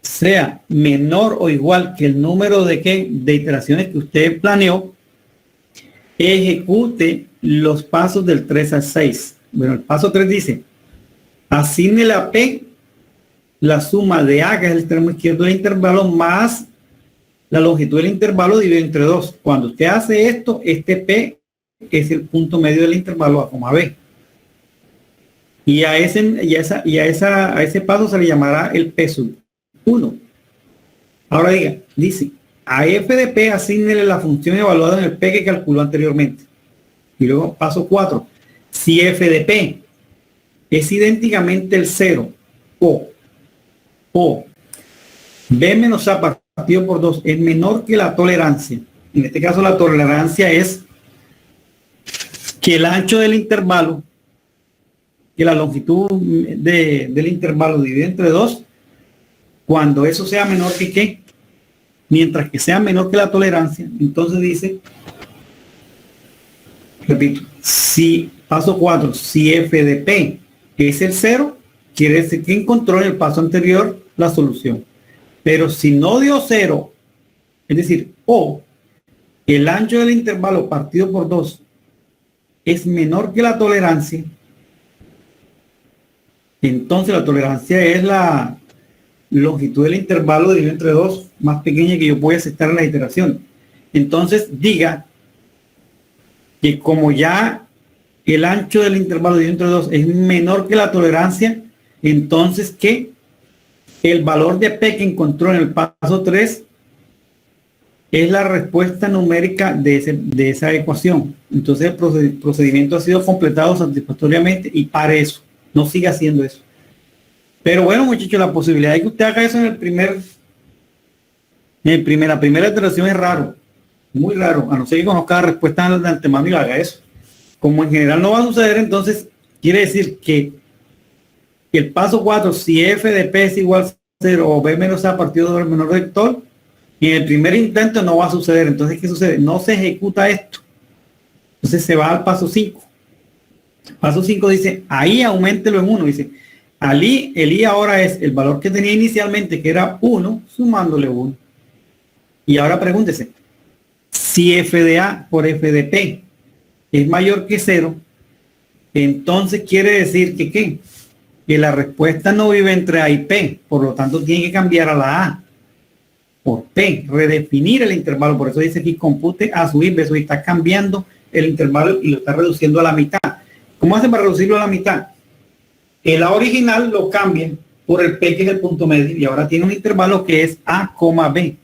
sea menor o igual que el número de iteraciones que usted planeó, ejecute los pasos del 3 al 6. Bueno, el paso 3 dice, asigne a P la suma de A, que es el extremo izquierdo del intervalo, más la longitud del intervalo dividido entre 2. Cuando usted hace esto, este P es el punto medio del intervalo A, B. Y a ese paso se le llamará el P sub 1. Ahora dice, a f de P asígnele la función evaluada en el P que calculó anteriormente. Y luego paso 4. Si f de P es idénticamente el 0 o B menos A partido por 2 es menor que la tolerancia. En este caso la tolerancia es que el ancho del intervalo, que la longitud del intervalo divide entre 2, cuando eso sea menor que ¿qué? Mientras que sea menor que la tolerancia, entonces dice, repito, si paso 4, si f de P es el 0, quiere decir que encontró en el paso anterior la solución. Pero si no dio 0, es decir, o el ancho del intervalo partido por 2 es menor que la tolerancia, entonces la tolerancia es la longitud del intervalo dividido entre 2 más pequeña que yo voy a aceptar en la iteración. Entonces diga que como ya el ancho del intervalo dividido entre 2 es menor que la tolerancia, entonces que el valor de P que encontró en el paso 3 es la respuesta numérica de esa ecuación. Entonces el procedimiento ha sido completado satisfactoriamente y para eso, no siga haciendo eso. Pero bueno, muchachos, la posibilidad de que usted haga eso en la primera iteración es raro, muy raro, a no ser que conozca la respuesta de antemano y haga eso. Como en general no va a suceder, entonces quiere decir que el paso 4, si f de P es igual a 0 o B menos A partido del menor vector, y en el primer intento no va a suceder. Entonces, ¿qué sucede? No se ejecuta esto. Entonces se va al paso 5. Paso 5 dice, ahí auméntelo en 1. Dice, el I ahora es el valor que tenía inicialmente, que era 1, sumándole 1. Y ahora pregúntese, si f de A por f de P es mayor que 0, entonces quiere decir que ¿qué? Que la respuesta no vive entre A y P, por lo tanto tiene que cambiar a la A por P, redefinir el intervalo. Por eso dice aquí compute A sub I, B sub I, está cambiando el intervalo y lo está reduciendo a la mitad. ¿Cómo hace para reducirlo a la mitad? El A original lo cambia por el P, que es el punto medio, y ahora tiene un intervalo que es A, B.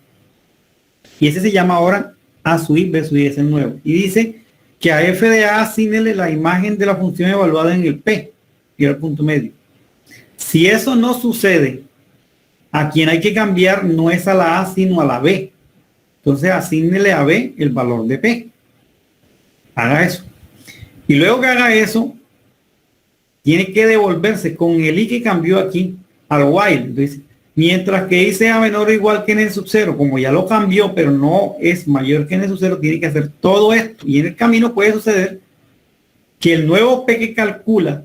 Y ese se llama ahora A sub i, B sub i, es el nuevo. Y dice que a f de a asignele la imagen de la función evaluada en el P, que era el punto medio. Si eso no sucede, a quien hay que cambiar no es a la A, sino a la B. Entonces, asígnele a B el valor de P. Haga eso. Y luego que haga eso, tiene que devolverse con el i que cambió aquí al while. Entonces, mientras que i sea menor o igual que n sub 0, como ya lo cambió, pero no es mayor que n sub 0, tiene que hacer todo esto. Y en el camino puede suceder que el nuevo P que calcula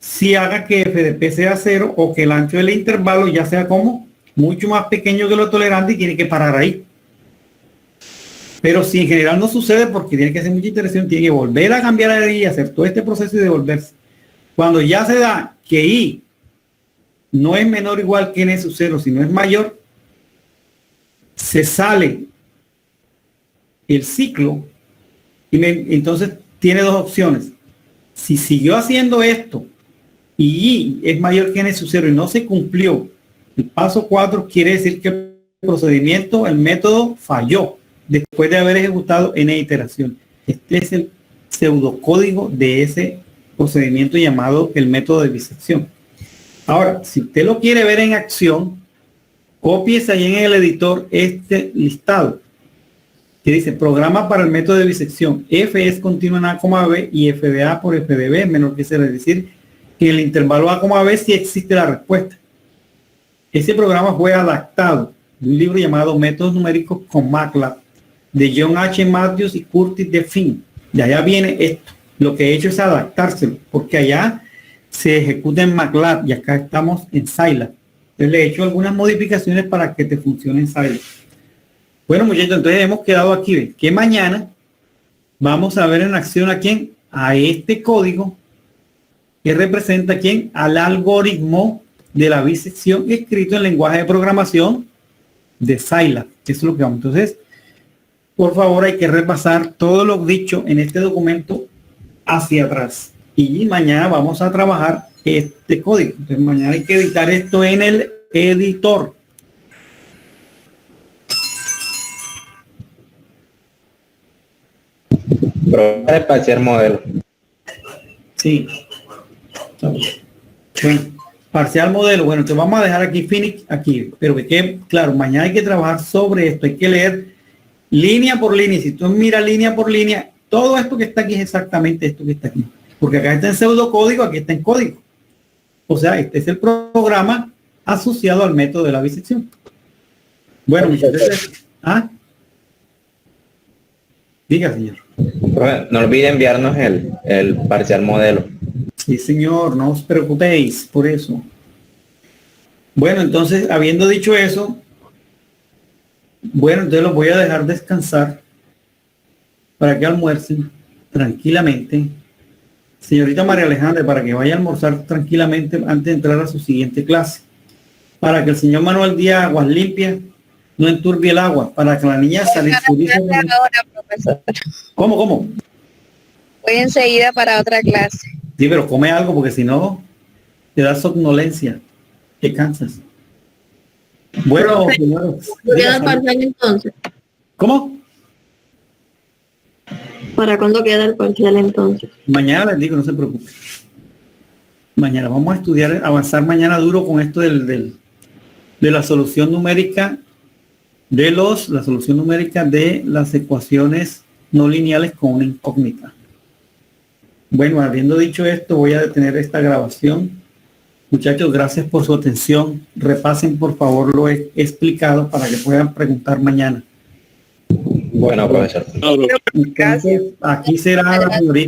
si haga que f de P sea 0 o que el ancho del intervalo ya sea como mucho más pequeño que lo tolerante y tiene que parar ahí. Pero si en general no sucede porque tiene que hacer mucha iteración, tiene que volver a cambiar a i, hacer todo este proceso y devolverse. Cuando ya se da que i no es menor o igual que n sub 0, sino es mayor, se sale el ciclo y entonces tiene dos opciones. Si siguió haciendo esto y i es mayor que n sub 0 y no se cumplió el paso 4, quiere decir que el procedimiento, el método falló después de haber ejecutado n iteración. Este es el pseudocódigo de ese procedimiento llamado el método de bisección. Ahora, si usted lo quiere ver en acción, cópiese ahí en el editor este listado que dice programa para el método de bisección. F es continua en A, B y f de A por f de B es menor que 0. Es decir, que en el intervalo A, B sí existe la respuesta. Ese programa fue adaptado de un libro llamado Métodos Numéricos con MATLAB de John H. Matthews y Curtis de Finn. De allá viene esto. Lo que he hecho es adaptárselo, porque allá se ejecuta en MATLAB y acá estamos en Scilab. Entonces le he hecho algunas modificaciones para que te funcione en Scilab. Bueno, muchachos, entonces hemos quedado aquí. ¿Ven? Que mañana vamos a ver en acción a quién, a este código que representa a quién, al algoritmo de la bisección escrito en lenguaje de programación de Scilab. Eso es lo que vamos. Entonces, por favor, hay que repasar todo lo dicho en este documento hacia atrás. Y mañana vamos a trabajar este código. Entonces, mañana hay que editar esto en el editor. Probar el parcial modelo. Sí. Bueno, parcial modelo. Bueno, entonces vamos a dejar aquí finish aquí. Pero que quede claro, mañana hay que trabajar sobre esto. Hay que leer línea por línea. Si tú miras línea por línea, todo esto que está aquí es exactamente esto que está aquí. Porque acá está en pseudocódigo, aquí está en código. O sea, este es el programa asociado al método de la bisección. Bueno, muchachos. ¿Ah? Diga, señor. No olvide enviarnos el parcial modelo. Sí, señor, no os preocupéis por eso. Bueno, entonces, habiendo dicho eso, bueno, entonces los voy a dejar descansar para que almuercen tranquilamente. Señorita María Alejandra, para que vaya a almorzar tranquilamente antes de entrar a su siguiente clase. Para que el señor Manuel Díaz Aguas Limpias no enturbie el agua, para que la niña salga. ¿Cómo? Voy enseguida para otra clase. Sí, pero come algo porque si no te da somnolencia, te cansas. Bueno, señores. ¿Queda el parcial entonces? ¿Cómo? ¿Para cuándo queda el parcial entonces? Mañana les digo, no se preocupen. Mañana vamos a estudiar, avanzar mañana duro con esto de la solución numérica la solución numérica de las ecuaciones no lineales con una incógnita. Bueno, habiendo dicho esto, voy a detener esta grabación. Muchachos, gracias por su atención. Repasen, por favor, lo explicado para que puedan preguntar mañana. Bueno, profesor. Entonces, aquí será la señorita